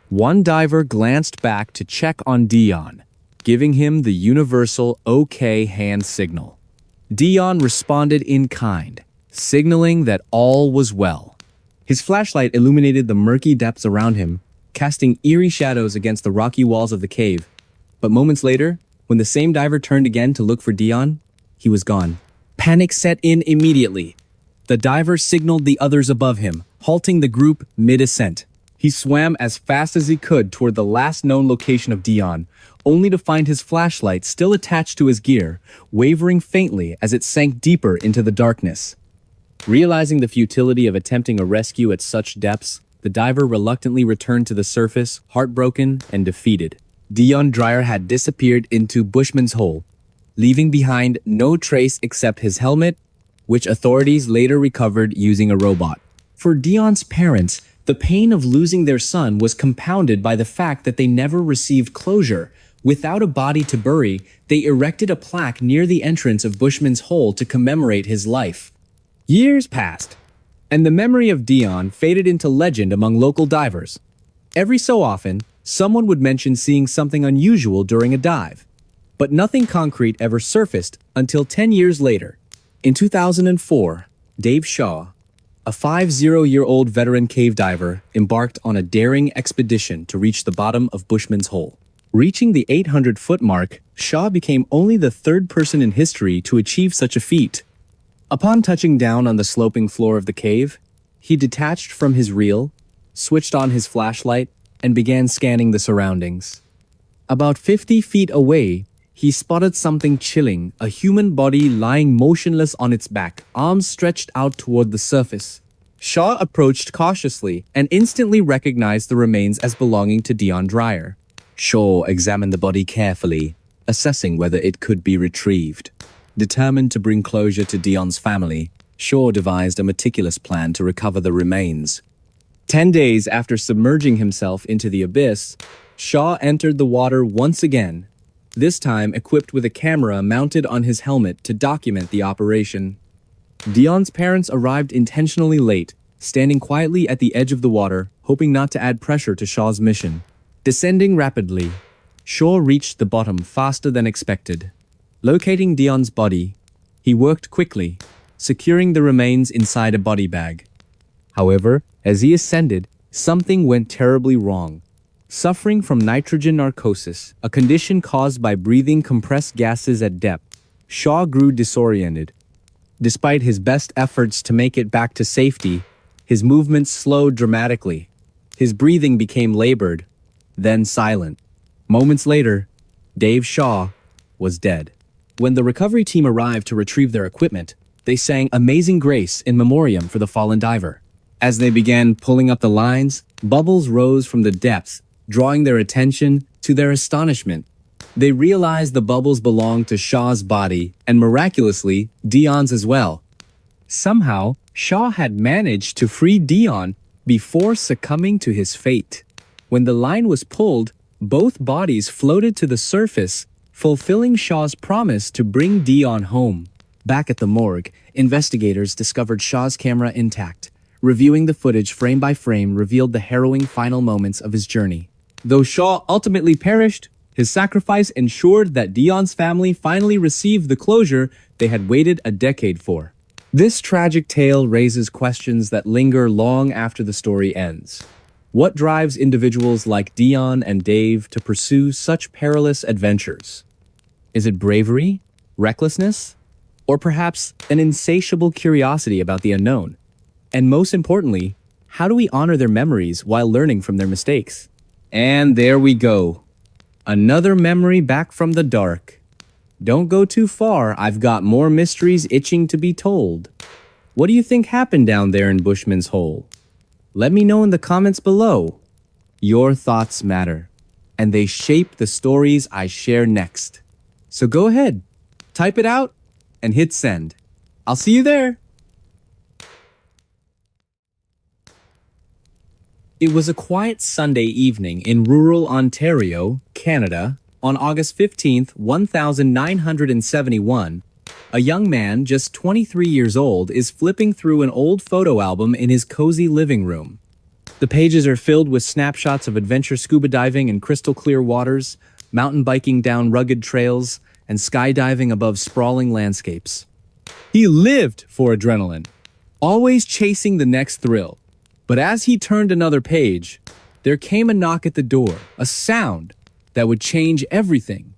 One diver glanced back to check on Dion, giving him the universal OK hand signal. Dion responded in kind, signaling that all was well. His flashlight illuminated the murky depths around him, casting eerie shadows against the rocky walls of the cave. But moments later, when the same diver turned again to look for Dion, he was gone. Panic set in immediately. The diver signaled the others above him, halting the group mid-ascent. He swam as fast as he could toward the last known location of Dion, only to find his flashlight still attached to his gear, wavering faintly as it sank deeper into the darkness. Realizing the futility of attempting a rescue at such depths, the diver reluctantly returned to the surface, heartbroken and defeated. Dion Dreyer had disappeared into Bushman's Hole, leaving behind no trace except his helmet, which authorities later recovered using a robot. For Dion's parents, the pain of losing their son was compounded by the fact that they never received closure. Without a body to bury, they erected a plaque near the entrance of Bushman's Hole to commemorate his life. Years passed, and the memory of Dion faded into legend among local divers. Every so often, someone would mention seeing something unusual during a dive, but nothing concrete ever surfaced until 10 years later. In 2004, Dave Shaw, a 50-year-old veteran cave diver, embarked on a daring expedition to reach the bottom of Bushman's Hole. Reaching the 800-foot mark, Shaw became only the third person in history to achieve such a feat. Upon touching down on the sloping floor of the cave, he detached from his reel, switched on his flashlight, and began scanning the surroundings. About 50 feet away, he spotted something chilling, a human body lying motionless on its back, arms stretched out toward the surface. Shaw approached cautiously and instantly recognized the remains as belonging to Dion Dreyer. Shaw examined the body carefully, assessing whether it could be retrieved. Determined to bring closure to Dion's family, Shaw devised a meticulous plan to recover the remains. 10 days after submerging himself into the abyss, Shaw entered the water once again, this time equipped with a camera mounted on his helmet to document the operation. Dion's parents arrived intentionally late, standing quietly at the edge of the water, hoping not to add pressure to Shaw's mission. Descending rapidly, Shaw reached the bottom faster than expected. Locating Dion's body, he worked quickly, securing the remains inside a body bag. However, as he ascended, something went terribly wrong. Suffering from nitrogen narcosis, a condition caused by breathing compressed gases at depth, Shaw grew disoriented. Despite his best efforts to make it back to safety, his movements slowed dramatically. His breathing became labored, then silent. Moments later, Dave Shaw was dead. When the recovery team arrived to retrieve their equipment, they sang Amazing Grace in memoriam for the fallen diver. As they began pulling up the lines, bubbles rose from the depths, drawing their attention. To their astonishment, they realized the bubbles belonged to Shaw's body and miraculously, Dion's as well. Somehow, Shaw had managed to free Dion before succumbing to his fate. When the line was pulled, both bodies floated to the surface, fulfilling Shaw's promise to bring Dion home. Back at the morgue, investigators discovered Shaw's camera intact. Reviewing the footage frame by frame revealed the harrowing final moments of his journey. Though Shaw ultimately perished, his sacrifice ensured that Dion's family finally received the closure they had waited a decade for. This tragic tale raises questions that linger long after the story ends. What drives individuals like Dion and Dave to pursue such perilous adventures? Is it bravery, recklessness, or perhaps an insatiable curiosity about the unknown? And most importantly, how do we honor their memories while learning from their mistakes? And there we go. Another memory back from the dark. Don't go too far, I've got more mysteries itching to be told. What do you think happened down there in Bushman's Hole? Let me know in the comments below. Your thoughts matter, and they shape the stories I share next. So go ahead, type it out, and hit send. I'll see you there. It was a quiet Sunday evening in rural Ontario, Canada, on August 15th, 1971. A young man, just 23 years old, is flipping through an old photo album in his cozy living room. The pages are filled with snapshots of adventure scuba diving in crystal clear waters, mountain biking down rugged trails, and skydiving above sprawling landscapes. He lived for adrenaline, always chasing the next thrill. But as he turned another page, there came a knock at the door, a sound that would change everything.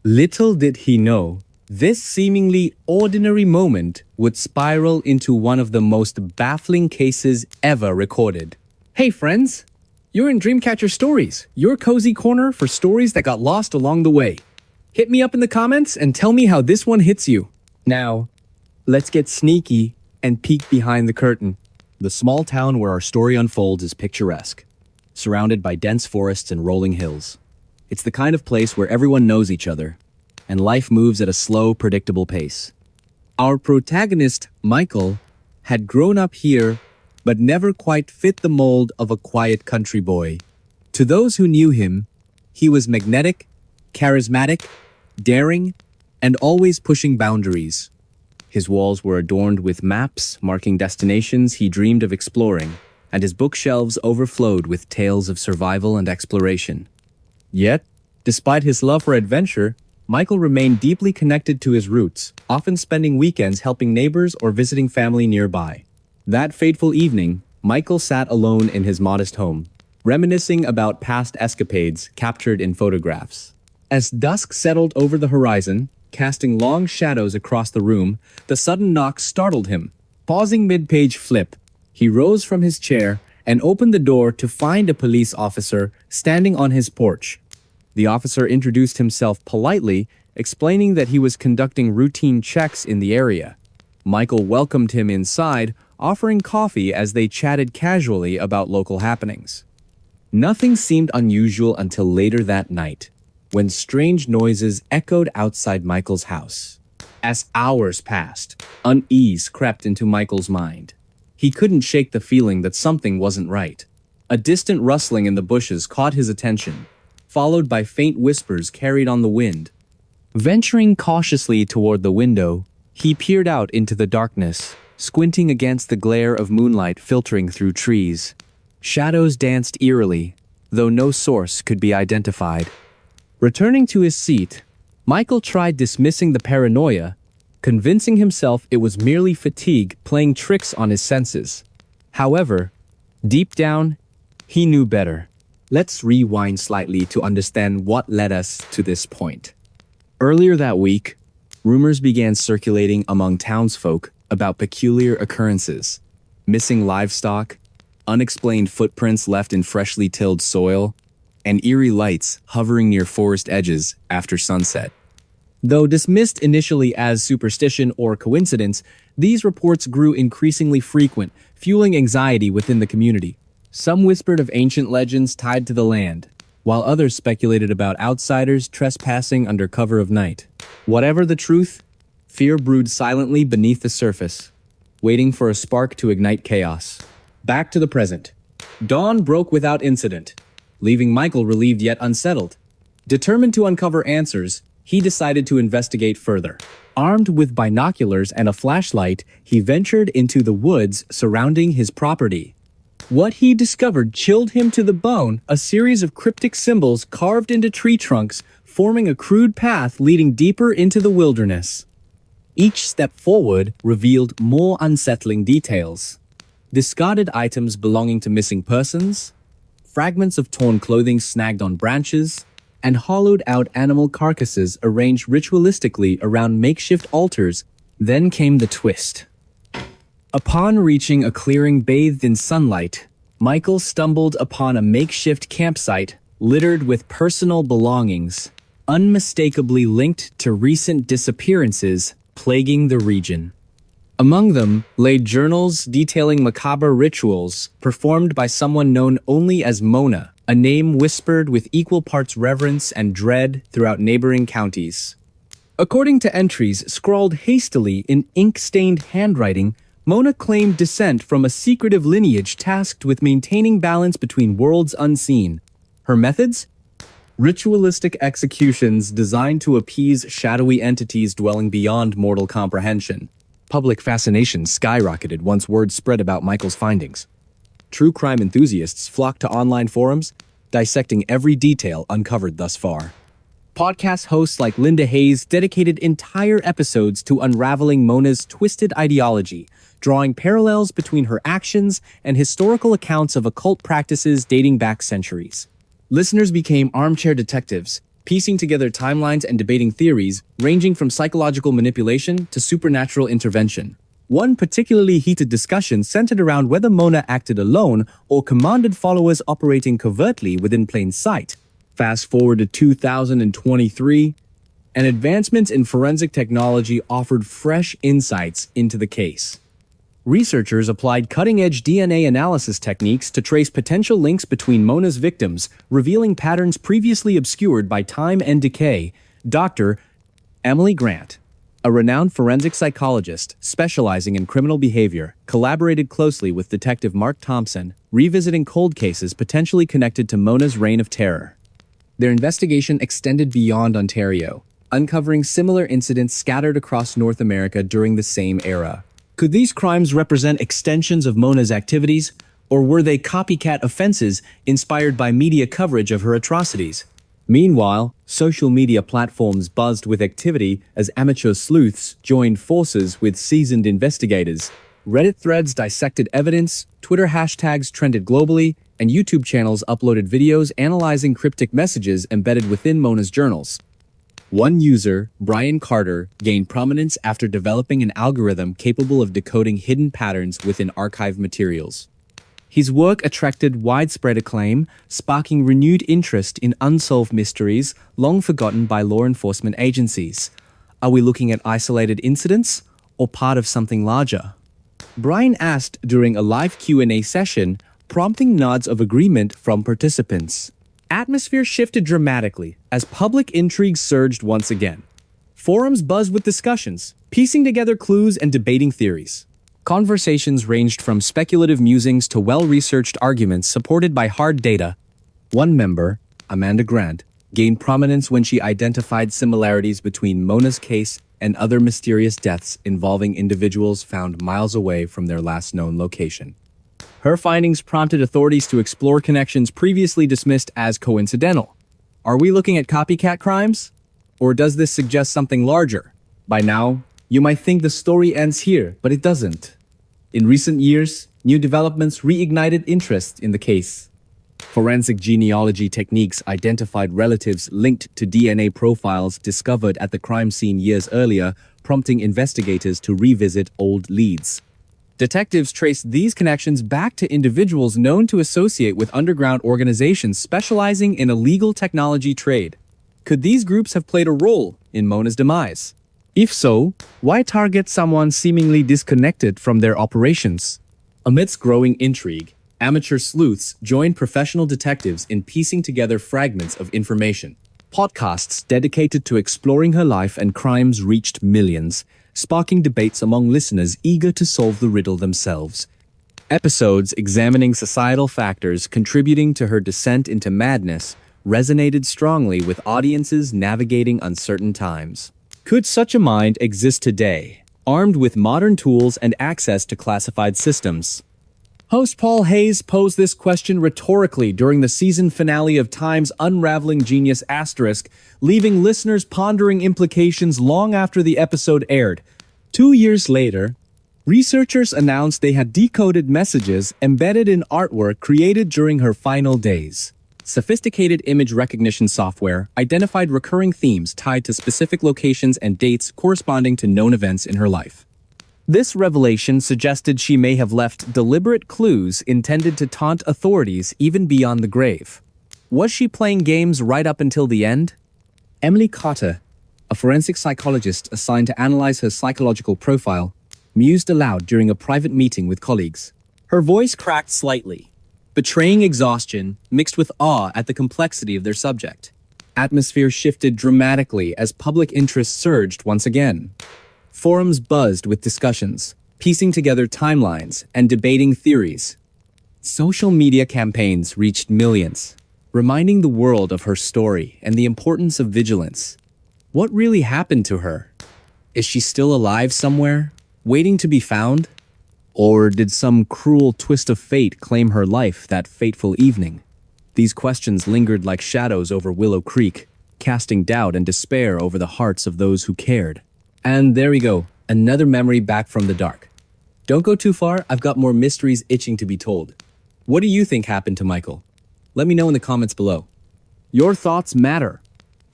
Little did he know, this seemingly ordinary moment would spiral into one of the most baffling cases ever recorded. Hey friends, you're in Dreamcatcher Stories, your cozy corner for stories that got lost along the way. Hit me up in the comments and tell me how this one hits you. Now, let's get sneaky and peek behind the curtain. The small town where our story unfolds is picturesque, surrounded by dense forests and rolling hills. It's the kind of place where everyone knows each other, and life moves at a slow, predictable pace. Our protagonist, Michael, had grown up here, but never quite fit the mold of a quiet country boy. To those who knew him, he was magnetic, charismatic, daring, and always pushing boundaries. His walls were adorned with maps marking destinations he dreamed of exploring, and his bookshelves overflowed with tales of survival and exploration. Yet, despite his love for adventure, Michael remained deeply connected to his roots, often spending weekends helping neighbors or visiting family nearby. That fateful evening, Michael sat alone in his modest home, reminiscing about past escapades captured in photographs. As dusk settled over the horizon, casting long shadows across the room, the sudden knock startled him. Pausing mid-page flip, he rose from his chair and opened the door to find a police officer standing on his porch. The officer introduced himself politely, explaining that he was conducting routine checks in the area. Michael welcomed him inside, offering coffee as they chatted casually about local happenings. Nothing seemed unusual until later that night, when strange noises echoed outside Michael's house. As hours passed, unease crept into Michael's mind. He couldn't shake the feeling that something wasn't right. A distant rustling in the bushes caught his attention, followed by faint whispers carried on the wind. Venturing cautiously toward the window, he peered out into the darkness, squinting against the glare of moonlight filtering through trees. Shadows danced eerily, though no source could be identified. Returning to his seat, Michael tried dismissing the paranoia, convincing himself it was merely fatigue playing tricks on his senses. However, deep down, he knew better. Let's rewind slightly to understand what led us to this point. Earlier that week, rumors began circulating among townsfolk about peculiar occurrences: missing livestock, unexplained footprints left in freshly tilled soil, and eerie lights hovering near forest edges after sunset. Though dismissed initially as superstition or coincidence, these reports grew increasingly frequent, fueling anxiety within the community. Some whispered of ancient legends tied to the land, while others speculated about outsiders trespassing under cover of night. Whatever the truth, fear brewed silently beneath the surface, waiting for a spark to ignite chaos. Back to the present. Dawn broke without incident, leaving Michael relieved yet unsettled. Determined to uncover answers, he decided to investigate further. Armed with binoculars and a flashlight, he ventured into the woods surrounding his property. What he discovered chilled him to the bone: a series of cryptic symbols carved into tree trunks, forming a crude path leading deeper into the wilderness. Each step forward revealed more unsettling details. Discarded items belonging to missing persons, fragments of torn clothing snagged on branches, and hollowed-out animal carcasses arranged ritualistically around makeshift altars. Then came the twist. Upon reaching a clearing bathed in sunlight, Michael stumbled upon a makeshift campsite littered with personal belongings, unmistakably linked to recent disappearances plaguing the region. Among them lay journals detailing macabre rituals performed by someone known only as Mona, a name whispered with equal parts reverence and dread throughout neighboring counties. According to entries scrawled hastily in ink-stained handwriting, Mona claimed descent from a secretive lineage tasked with maintaining balance between worlds unseen. Her methods? Ritualistic executions designed to appease shadowy entities dwelling beyond mortal comprehension. Public fascination skyrocketed once word spread about Michael's findings. True crime enthusiasts flocked to online forums, dissecting every detail uncovered thus far. Podcast hosts like Linda Hayes dedicated entire episodes to unraveling Mona's twisted ideology, drawing parallels between her actions and historical accounts of occult practices dating back centuries. Listeners became armchair detectives, piecing together timelines and debating theories ranging from psychological manipulation to supernatural intervention. One particularly heated discussion centered around whether Mona acted alone or commanded followers operating covertly within plain sight. Fast forward to 2023, and advancements in forensic technology offered fresh insights into the case. Researchers applied cutting-edge DNA analysis techniques to trace potential links between Mona's victims, revealing patterns previously obscured by time and decay. Dr. Emily Grant, a renowned forensic psychologist specializing in criminal behavior, collaborated closely with Detective Mark Thompson, revisiting cold cases potentially connected to Mona's reign of terror. Their investigation extended beyond Ontario, uncovering similar incidents scattered across North America during the same era. Could these crimes represent extensions of Mona's activities, or were they copycat offenses inspired by media coverage of her atrocities? Meanwhile, social media platforms buzzed with activity as amateur sleuths joined forces with seasoned investigators. Reddit threads dissected evidence, Twitter hashtags trended globally, and YouTube channels uploaded videos analyzing cryptic messages embedded within Mona's journals. One user, Brian Carter, gained prominence after developing an algorithm capable of decoding hidden patterns within archived materials. His work attracted widespread acclaim, sparking renewed interest in unsolved mysteries long forgotten by law enforcement agencies. Are we looking at isolated incidents or part of something larger? Brian asked during a live Q&A session, prompting nods of agreement from participants. Atmosphere shifted dramatically as public intrigue surged once again. Forums buzzed with discussions, piecing together clues and debating theories. Conversations ranged from speculative musings to well-researched arguments supported by hard data. One member, Amanda Grant, gained prominence when she identified similarities between Mona's case and other mysterious deaths involving individuals found miles away from their last known location. Her findings prompted authorities to explore connections previously dismissed as coincidental. Are we looking at copycat crimes? Or does this suggest something larger? By now, you might think the story ends here, but it doesn't. In recent years, new developments reignited interest in the case. Forensic genealogy techniques identified relatives linked to DNA profiles discovered at the crime scene years earlier, prompting investigators to revisit old leads. Detectives traced these connections back to individuals known to associate with underground organizations specializing in illegal technology trade. Could these groups have played a role in Mona's demise? If so, why target someone seemingly disconnected from their operations? Amidst growing intrigue, amateur sleuths joined professional detectives in piecing together fragments of information. Podcasts dedicated to exploring her life and crimes reached millions, sparking debates among listeners eager to solve the riddle themselves. Episodes examining societal factors contributing to her descent into madness resonated strongly with audiences navigating uncertain times. Could such a mind exist today, armed with modern tools and access to classified systems? Host Paul Hayes posed this question rhetorically during the season finale of Time's Unraveling Genius *, leaving listeners pondering implications long after the episode aired. 2 years later, researchers announced they had decoded messages embedded in artwork created during her final days. Sophisticated image recognition software identified recurring themes tied to specific locations and dates corresponding to known events in her life. This revelation suggested she may have left deliberate clues intended to taunt authorities even beyond the grave. Was she playing games right up until the end? Emily Carter, a forensic psychologist assigned to analyze her psychological profile, mused aloud during a private meeting with colleagues. Her voice cracked slightly, betraying exhaustion mixed with awe at the complexity of their subject. Atmosphere shifted dramatically as public interest surged once again. Forums buzzed with discussions, piecing together timelines and debating theories. Social media campaigns reached millions, reminding the world of her story and the importance of vigilance. What really happened to her? Is she still alive somewhere, waiting to be found? Or did some cruel twist of fate claim her life that fateful evening? These questions lingered like shadows over Willow Creek, casting doubt and despair over the hearts of those who cared. And there we go, another memory back from the dark. Don't go too far, I've got more mysteries itching to be told. What do you think happened to Michael? Let me know in the comments below. Your thoughts matter,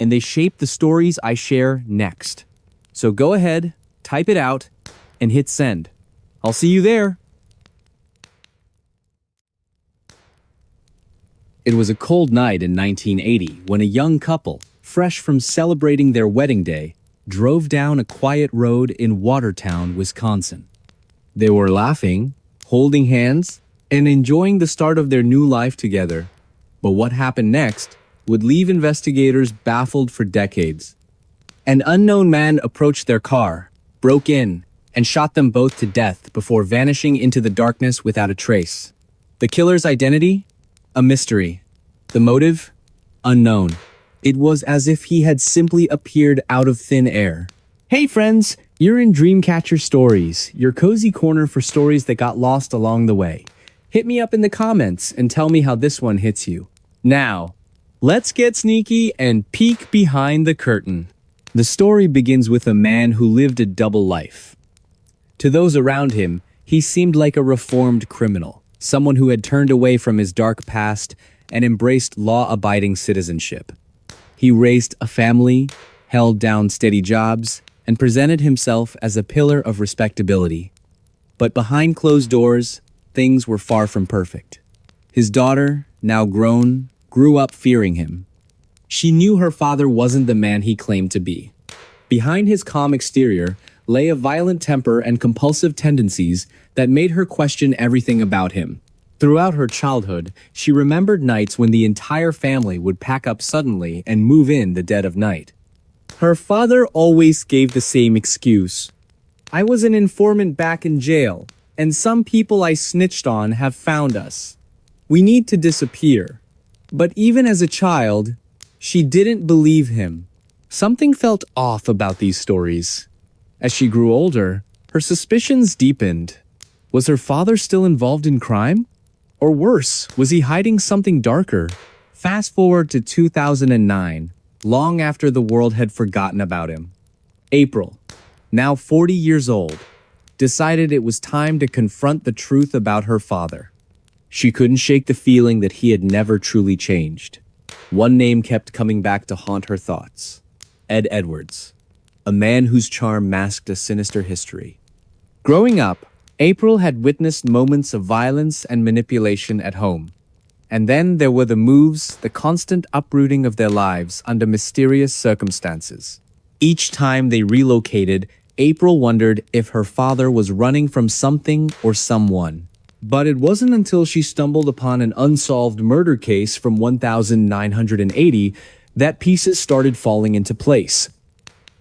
and they shape the stories I share next. So go ahead, type it out, and hit send. I'll see you there. It was a cold night in 1980 when a young couple, fresh from celebrating their wedding day, drove down a quiet road in Watertown, Wisconsin. They were laughing, holding hands, and enjoying the start of their new life together. But what happened next would leave investigators baffled for decades. An unknown man approached their car, broke in, and shot them both to death before vanishing into the darkness without a trace. The killer's identity? A mystery. The motive? Unknown. It was as if he had simply appeared out of thin air. Hey friends, you're in Dreamcatcher Stories, your cozy corner for stories that got lost along the way. Hit me up in the comments and tell me how this one hits you. Now, let's get sneaky and peek behind the curtain. The story begins with a man who lived a double life. To those around him, he seemed like a reformed criminal, someone who had turned away from his dark past and embraced law-abiding citizenship. He raised a family, held down steady jobs, and presented himself as a pillar of respectability. But behind closed doors, things were far from perfect. His daughter, now grown, grew up fearing him. She knew her father wasn't the man he claimed to be. Behind his calm exterior lay a violent temper and compulsive tendencies that made her question everything about him. Throughout her childhood, she remembered nights when the entire family would pack up suddenly and move in the dead of night. Her father always gave the same excuse. I was an informant back in jail, and some people I snitched on have found us. We need to disappear. But even as a child, she didn't believe him. Something felt off about these stories. As she grew older, her suspicions deepened. Was her father still involved in crime? Or worse, was he hiding something darker? Fast forward to 2009, long after the world had forgotten about him. April, now 40 years old, decided it was time to confront the truth about her father. She couldn't shake the feeling that he had never truly changed. One name kept coming back to haunt her thoughts. Ed Edwards, a man whose charm masked a sinister history. Growing up, April had witnessed moments of violence and manipulation at home. And then there were the moves, the constant uprooting of their lives under mysterious circumstances. Each time they relocated, April wondered if her father was running from something or someone. But it wasn't until she stumbled upon an unsolved murder case from 1980 that pieces started falling into place.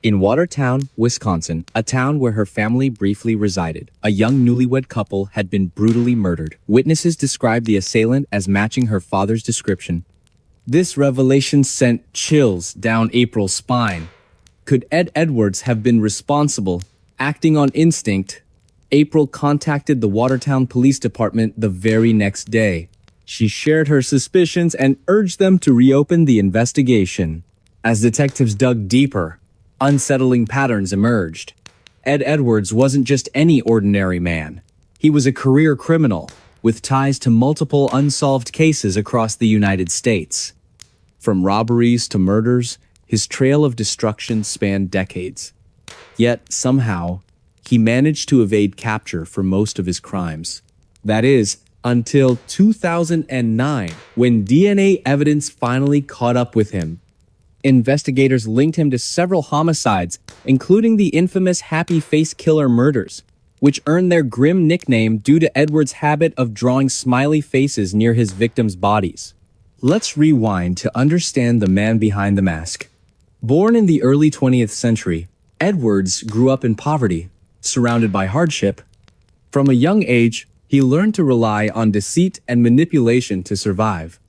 In Watertown, Wisconsin, a town where her family briefly resided, a young newlywed couple had been brutally murdered. Witnesses described the assailant as matching her father's description. This revelation sent chills down April's spine. Could Ed Edwards have been responsible? Acting on instinct, April contacted the Watertown Police Department the very next day. She shared her suspicions and urged them to reopen the investigation. As detectives dug deeper, unsettling patterns emerged. Ed Edwards wasn't just any ordinary man. He was a career criminal with ties to multiple unsolved cases across the United States. From robberies to murders, his trail of destruction spanned decades. Yet, somehow, he managed to evade capture for most of his crimes. That is, until 2009, when DNA evidence finally caught up with him. Investigators linked him to several homicides, including the infamous Happy Face Killer murders. which earned their grim nickname due to Edward's habit of drawing smiley faces near his victims' bodies. Let's rewind to understand the man behind the mask. Born in the early 20th century, Edwards grew up in poverty, surrounded by hardship. From a young age, he learned to rely on deceit and manipulation to survive.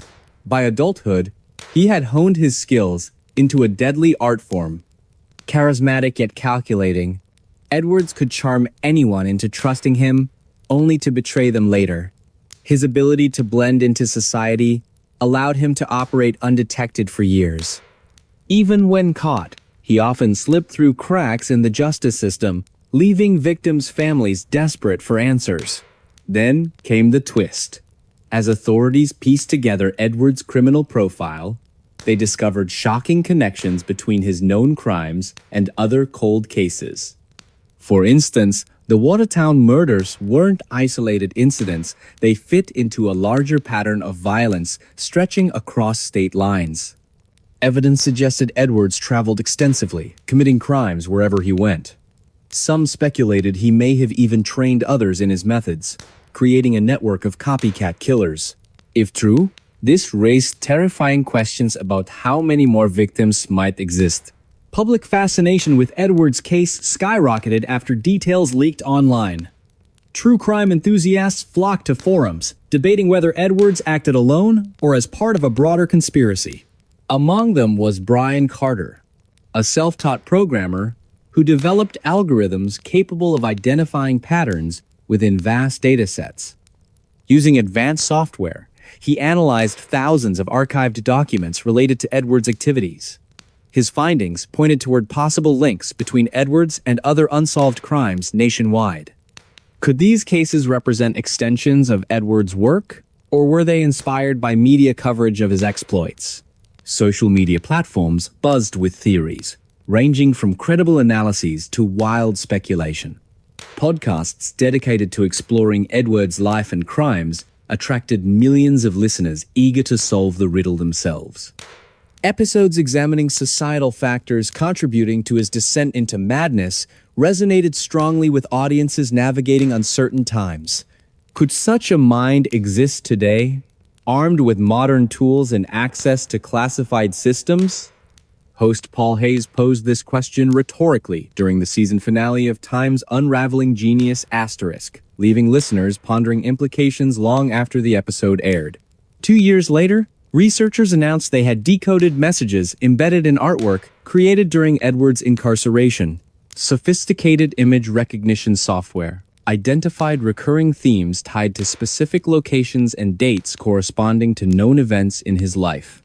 By adulthood, he had honed his skills into a deadly art form. Charismatic yet calculating, Edwards could charm anyone into trusting him, only to betray them later. His ability to blend into society allowed him to operate undetected for years. Even when caught, he often slipped through cracks in the justice system, leaving victims' families desperate for answers. Then came the twist. As authorities pieced together Edward's criminal profile, they discovered shocking connections between his known crimes and other cold cases. For instance, the Watertown murders weren't isolated incidents, they fit into a larger pattern of violence stretching across state lines. Evidence suggested Edwards traveled extensively, committing crimes wherever he went. Some speculated he may have even trained others in his methods, creating a network of copycat killers. If true, this raised terrifying questions about how many more victims might exist. Public fascination with Edwards' case skyrocketed after details leaked online. True crime enthusiasts flocked to forums, debating whether Edwards acted alone or as part of a broader conspiracy. Among them was Brian Carter, a self-taught programmer who developed algorithms capable of identifying patterns within vast datasets. Using advanced software, he analyzed thousands of archived documents related to Edwards' activities. His findings pointed toward possible links between Edwards and other unsolved crimes nationwide. Could these cases represent extensions of Edwards' work, or were they inspired by media coverage of his exploits? Social media platforms buzzed with theories, ranging from credible analyses to wild speculation. Podcasts dedicated to exploring Edwards' life and crimes attracted millions of listeners eager to solve the riddle themselves. Episodes examining societal factors contributing to his descent into madness resonated strongly with audiences navigating uncertain times. Could such a mind exist today, armed with modern tools and access to classified systems? Host Paul Hayes posed this question rhetorically during the season finale of Time's Unraveling Genius*, leaving listeners pondering implications long after the episode aired. 2 years later, researchers announced they had decoded messages embedded in artwork created during Edwards' incarceration. Sophisticated image recognition software identified recurring themes tied to specific locations and dates corresponding to known events in his life.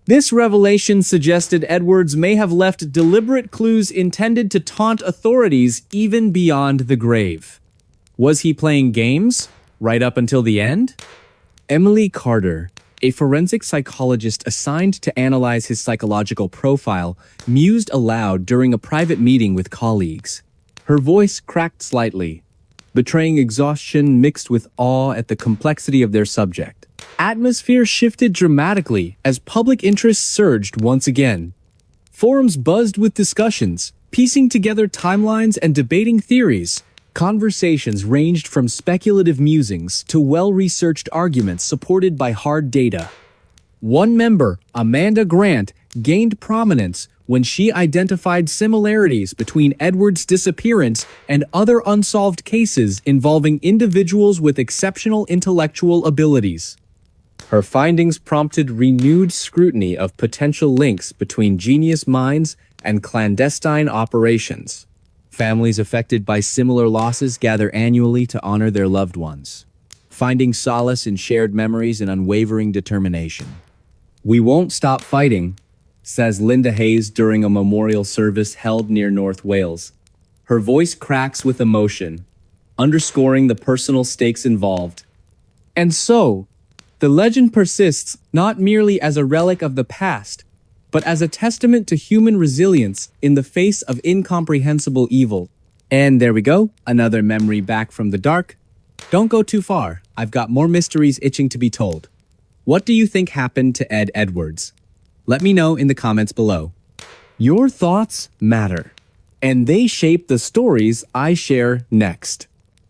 This revelation suggested Edwards may have left deliberate clues intended to taunt authorities even beyond the grave. Was he playing games right up until the end? Emily Carter, a forensic psychologist assigned to analyze his psychological profile, mused aloud during a private meeting with colleagues. Her voice cracked slightly, betraying exhaustion mixed with awe at the complexity of their subject. Atmosphere shifted dramatically as public interest surged once again. Forums buzzed with discussions, piecing together timelines and debating theories. Conversations ranged from speculative musings to well-researched arguments supported by hard data. One member, Amanda Grant, gained prominence when she identified similarities between Edwards' disappearance and other unsolved cases involving individuals with exceptional intellectual abilities. Her findings prompted renewed scrutiny of potential links between genius minds and clandestine operations. Families affected by similar losses gather annually to honor their loved ones, finding solace in shared memories and unwavering determination. "We won't stop fighting," says Linda Hayes during a memorial service held near North Wales. Her voice cracks with emotion, underscoring the personal stakes involved. And so, the legend persists not merely as a relic of the past, but as a testament to human resilience in the face of incomprehensible evil. And there we go, another memory back from the dark. Don't go too far, I've got more mysteries itching to be told. What do you think happened to Ed Edwards? Let me know in the comments below. Your thoughts matter, and they shape the stories I share next.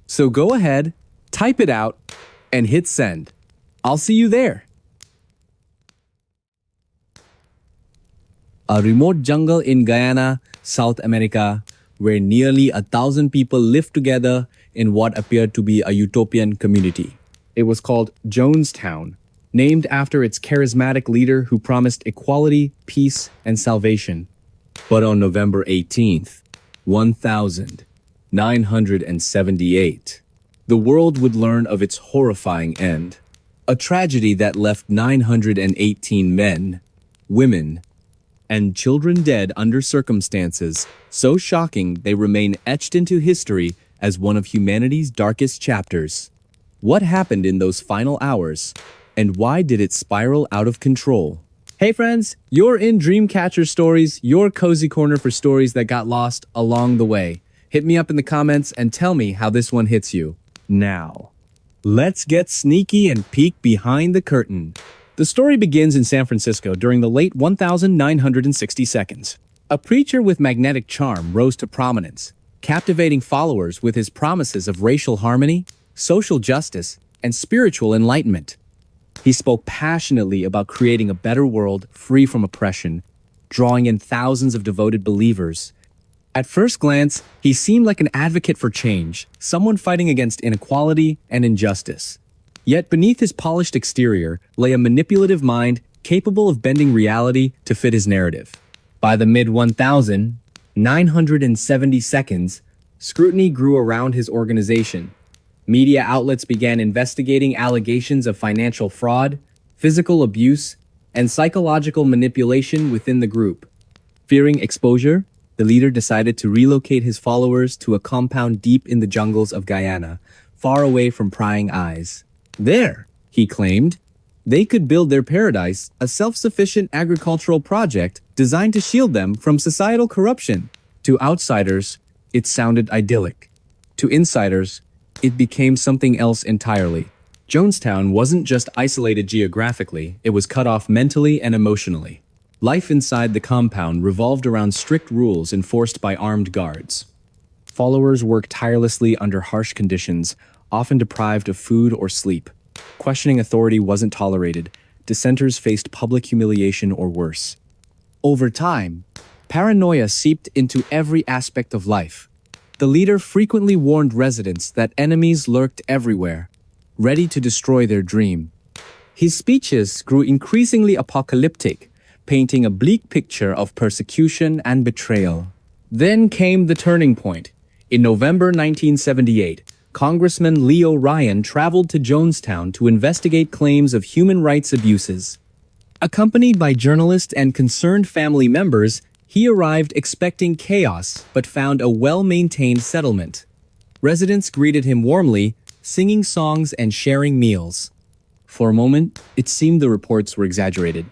So go ahead, type it out, and hit send. I'll see you there. A remote jungle in Guyana, South America, where nearly 1,000 people lived together in what appeared to be a utopian community. It was called Jonestown, named after its charismatic leader who promised equality, peace, and salvation. But on November 18th, 1978, the world would learn of its horrifying end. A tragedy that left 918 men, women, and children dead under circumstances so shocking they remain etched into history as one of humanity's darkest chapters. What happened in those final hours, and why did it spiral out of control? Hey friends, you're in Dreamcatcher Stories, your cozy corner for stories that got lost along the way. Hit me up in the comments and tell me how this one hits you. Now, let's get sneaky and peek behind the curtain. The story begins in San Francisco during the late 1960s. A preacher with magnetic charm rose to prominence, captivating followers with his promises of racial harmony, social justice, and spiritual enlightenment. He spoke passionately about creating a better world free from oppression, drawing in thousands of devoted believers. At first glance, he seemed like an advocate for change, someone fighting against inequality and injustice. Yet beneath his polished exterior lay a manipulative mind capable of bending reality to fit his narrative. By the mid-1970s, scrutiny grew around his organization. Media outlets began investigating allegations of financial fraud, physical abuse, and psychological manipulation within the group. Fearing exposure, the leader decided to relocate his followers to a compound deep in the jungles of Guyana, far away from prying eyes. There, he claimed, they could build their paradise, a self-sufficient agricultural project designed to shield them from societal corruption. To outsiders, it sounded idyllic. To insiders, it became something else entirely. Jonestown wasn't just isolated geographically, it was cut off mentally and emotionally. Life inside the compound revolved around strict rules enforced by armed guards. Followers worked tirelessly under harsh conditions, often deprived of food or sleep. Questioning authority wasn't tolerated. Dissenters faced public humiliation or worse. Over time, paranoia seeped into every aspect of life. The leader frequently warned residents that enemies lurked everywhere, ready to destroy their dream. His speeches grew increasingly apocalyptic, painting a bleak picture of persecution and betrayal. Then came the turning point. In November 1978, Congressman Leo Ryan traveled to Jonestown to investigate claims of human rights abuses. Accompanied by journalists and concerned family members, he arrived expecting chaos but found a well-maintained settlement. Residents greeted him warmly, singing songs and sharing meals. For a moment, it seemed the reports were exaggerated,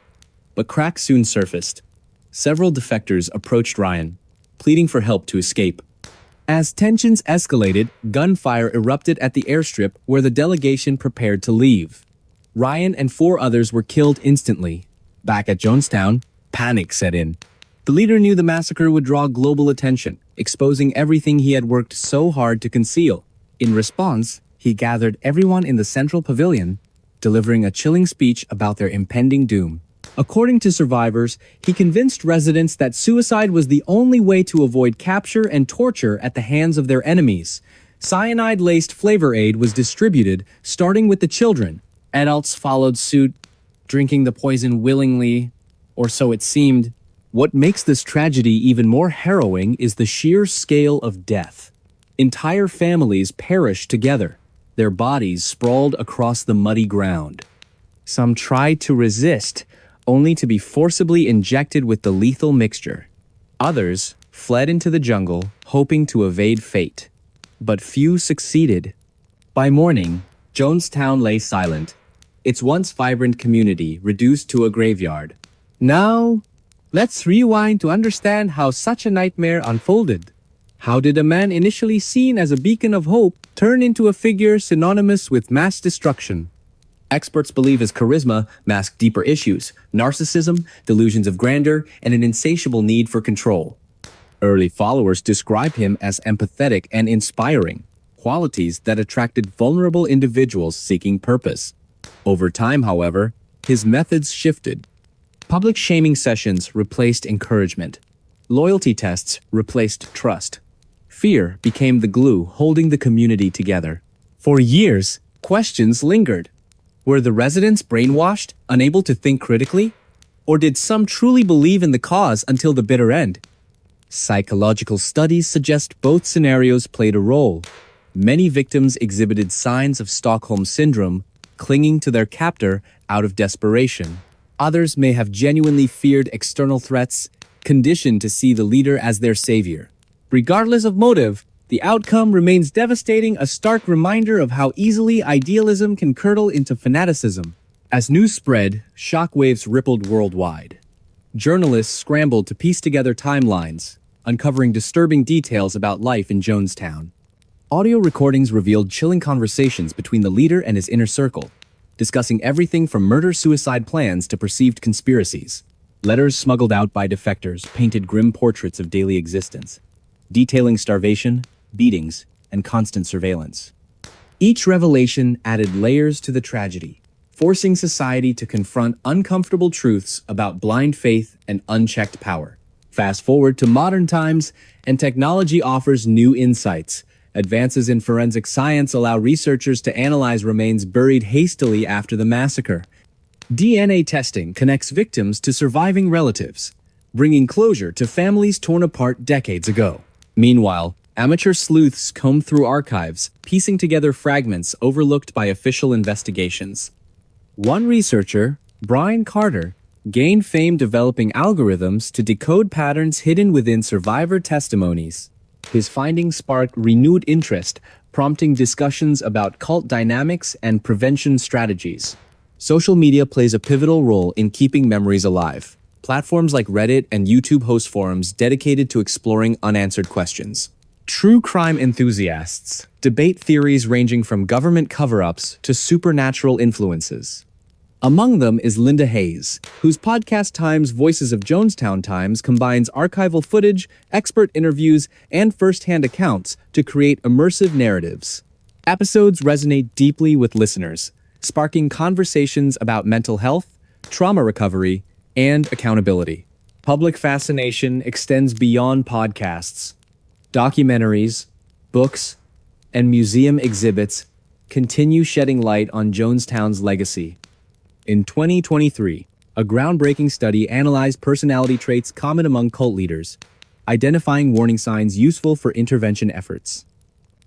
but cracks soon surfaced. Several defectors approached Ryan, pleading for help to escape. As tensions escalated, gunfire erupted at the airstrip where the delegation prepared to leave. Ryan and 4 others were killed instantly. Back at Jonestown, panic set in. The leader knew the massacre would draw global attention, exposing everything he had worked so hard to conceal. In response, he gathered everyone in the central pavilion, delivering a chilling speech about their impending doom. According to survivors, he convinced residents that suicide was the only way to avoid capture and torture at the hands of their enemies. Cyanide-laced flavor aid was distributed, starting with the children. Adults followed suit, drinking the poison willingly, or so it seemed. What makes this tragedy even more harrowing is the sheer scale of death. Entire families perished together, their bodies sprawled across the muddy ground. Some tried to resist, only to be forcibly injected with the lethal mixture. Others fled into the jungle, hoping to evade fate. But few succeeded. By morning, Jonestown lay silent, its once vibrant community reduced to a graveyard. Now, let's rewind to understand how such a nightmare unfolded. How did a man initially seen as a beacon of hope turn into a figure synonymous with mass destruction? Experts believe his charisma masked deeper issues: narcissism, delusions of grandeur, and an insatiable need for control. Early followers describe him as empathetic and inspiring, qualities that attracted vulnerable individuals seeking purpose. Over time, however, his methods shifted. Public shaming sessions replaced encouragement. Loyalty tests replaced trust. Fear became the glue holding the community together. For years, questions lingered. Were the residents brainwashed, unable to think critically? Or did some truly believe in the cause until the bitter end? Psychological studies suggest both scenarios played a role. Many victims exhibited signs of Stockholm Syndrome, clinging to their captor out of desperation. Others may have genuinely feared external threats, conditioned to see the leader as their savior. Regardless of motive, the outcome remains devastating, a stark reminder of how easily idealism can curdle into fanaticism. As news spread, shockwaves rippled worldwide. Journalists scrambled to piece together timelines, uncovering disturbing details about life in Jonestown. Audio recordings revealed chilling conversations between the leader and his inner circle, discussing everything from murder-suicide plans to perceived conspiracies. Letters smuggled out by defectors painted grim portraits of daily existence, detailing starvation, beatings, and constant surveillance. Each revelation added layers to the tragedy, forcing society to confront uncomfortable truths about blind faith and unchecked power. Fast forward to modern times, and technology offers new insights. Advances in forensic science allow researchers to analyze remains buried hastily after the massacre. DNA testing connects victims to surviving relatives, bringing closure to families torn apart decades ago. Meanwhile, amateur sleuths comb through archives, piecing together fragments overlooked by official investigations. One researcher, Brian Carter, gained fame developing algorithms to decode patterns hidden within survivor testimonies. His findings sparked renewed interest, prompting discussions about cult dynamics and prevention strategies. Social media plays a pivotal role in keeping memories alive. Platforms like Reddit and YouTube host forums dedicated to exploring unanswered questions. True crime enthusiasts debate theories ranging from government cover-ups to supernatural influences. Among them is Linda Hayes, whose podcast Times Voices of Jonestown Times combines archival footage, expert interviews, and first-hand accounts to create immersive narratives. Episodes resonate deeply with listeners, sparking conversations about mental health, trauma recovery, and accountability. Public fascination extends beyond podcasts. Documentaries, books, and museum exhibits continue shedding light on Jonestown's legacy. In 2023, a groundbreaking study analyzed personality traits common among cult leaders, identifying warning signs useful for intervention efforts.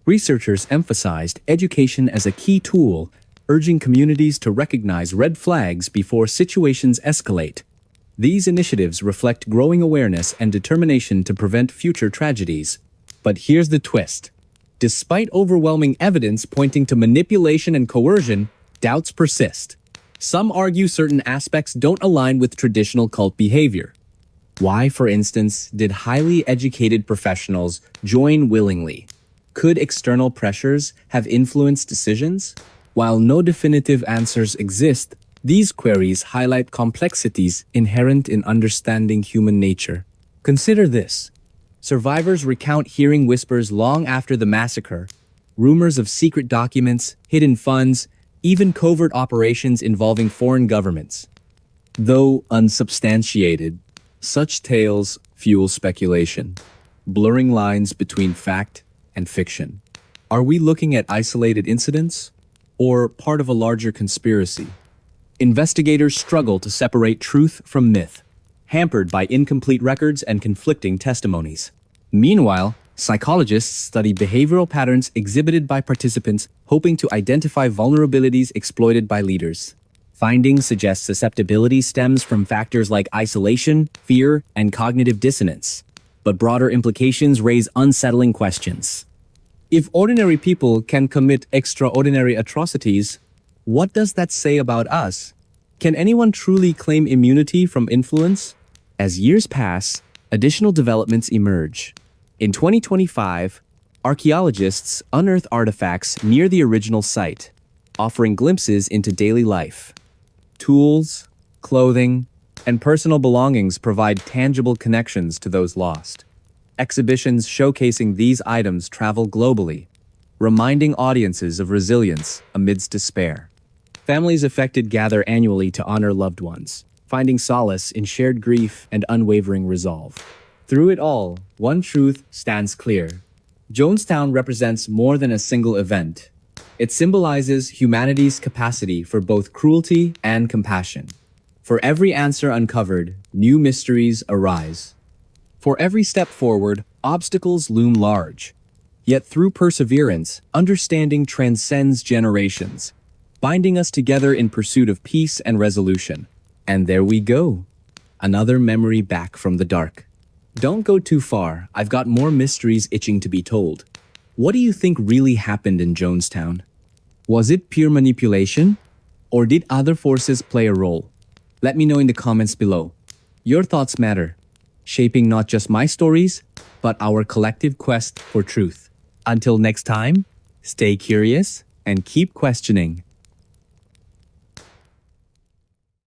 Researchers emphasized education as a key tool, urging communities to recognize red flags before situations escalate. These initiatives reflect growing awareness and determination to prevent future tragedies. But here's the twist. Despite overwhelming evidence pointing to manipulation and coercion, doubts persist. Some argue certain aspects don't align with traditional cult behavior. Why, for instance, did highly educated professionals join willingly? Could external pressures have influenced decisions? While no definitive answers exist, these queries highlight complexities inherent in understanding human nature. Consider this. Survivors recount hearing whispers long after the massacre, rumors of secret documents, hidden funds, even covert operations involving foreign governments. Though unsubstantiated, such tales fuel speculation, blurring lines between fact and fiction. Are we looking at isolated incidents or part of a larger conspiracy? Investigators struggle to separate truth from myth, hampered by incomplete records and conflicting testimonies. Meanwhile, psychologists study behavioral patterns exhibited by participants, hoping to identify vulnerabilities exploited by leaders. Findings suggest susceptibility stems from factors like isolation, fear, and cognitive dissonance. But broader implications raise unsettling questions. If ordinary people can commit extraordinary atrocities, what does that say about us? Can anyone truly claim immunity from influence? As years pass, additional developments emerge. In 2025, archaeologists unearth artifacts near the original site, offering glimpses into daily life. Tools, clothing, and personal belongings provide tangible connections to those lost. Exhibitions showcasing these items travel globally, reminding audiences of resilience amidst despair. Families affected gather annually to honor loved ones, finding solace in shared grief and unwavering resolve. Through it all, one truth stands clear. Jonestown represents more than a single event. It symbolizes humanity's capacity for both cruelty and compassion. For every answer uncovered, new mysteries arise. For every step forward, obstacles loom large. Yet through perseverance, understanding transcends generations, binding us together in pursuit of peace and resolution. And there we go. Another memory back from the dark. Don't go too far, I've got more mysteries itching to be told. What do you think really happened in Jonestown? Was it pure manipulation? Or did other forces play a role? Let me know in the comments below. Your thoughts matter, shaping not just my stories, but our collective quest for truth. Until next time, stay curious and keep questioning.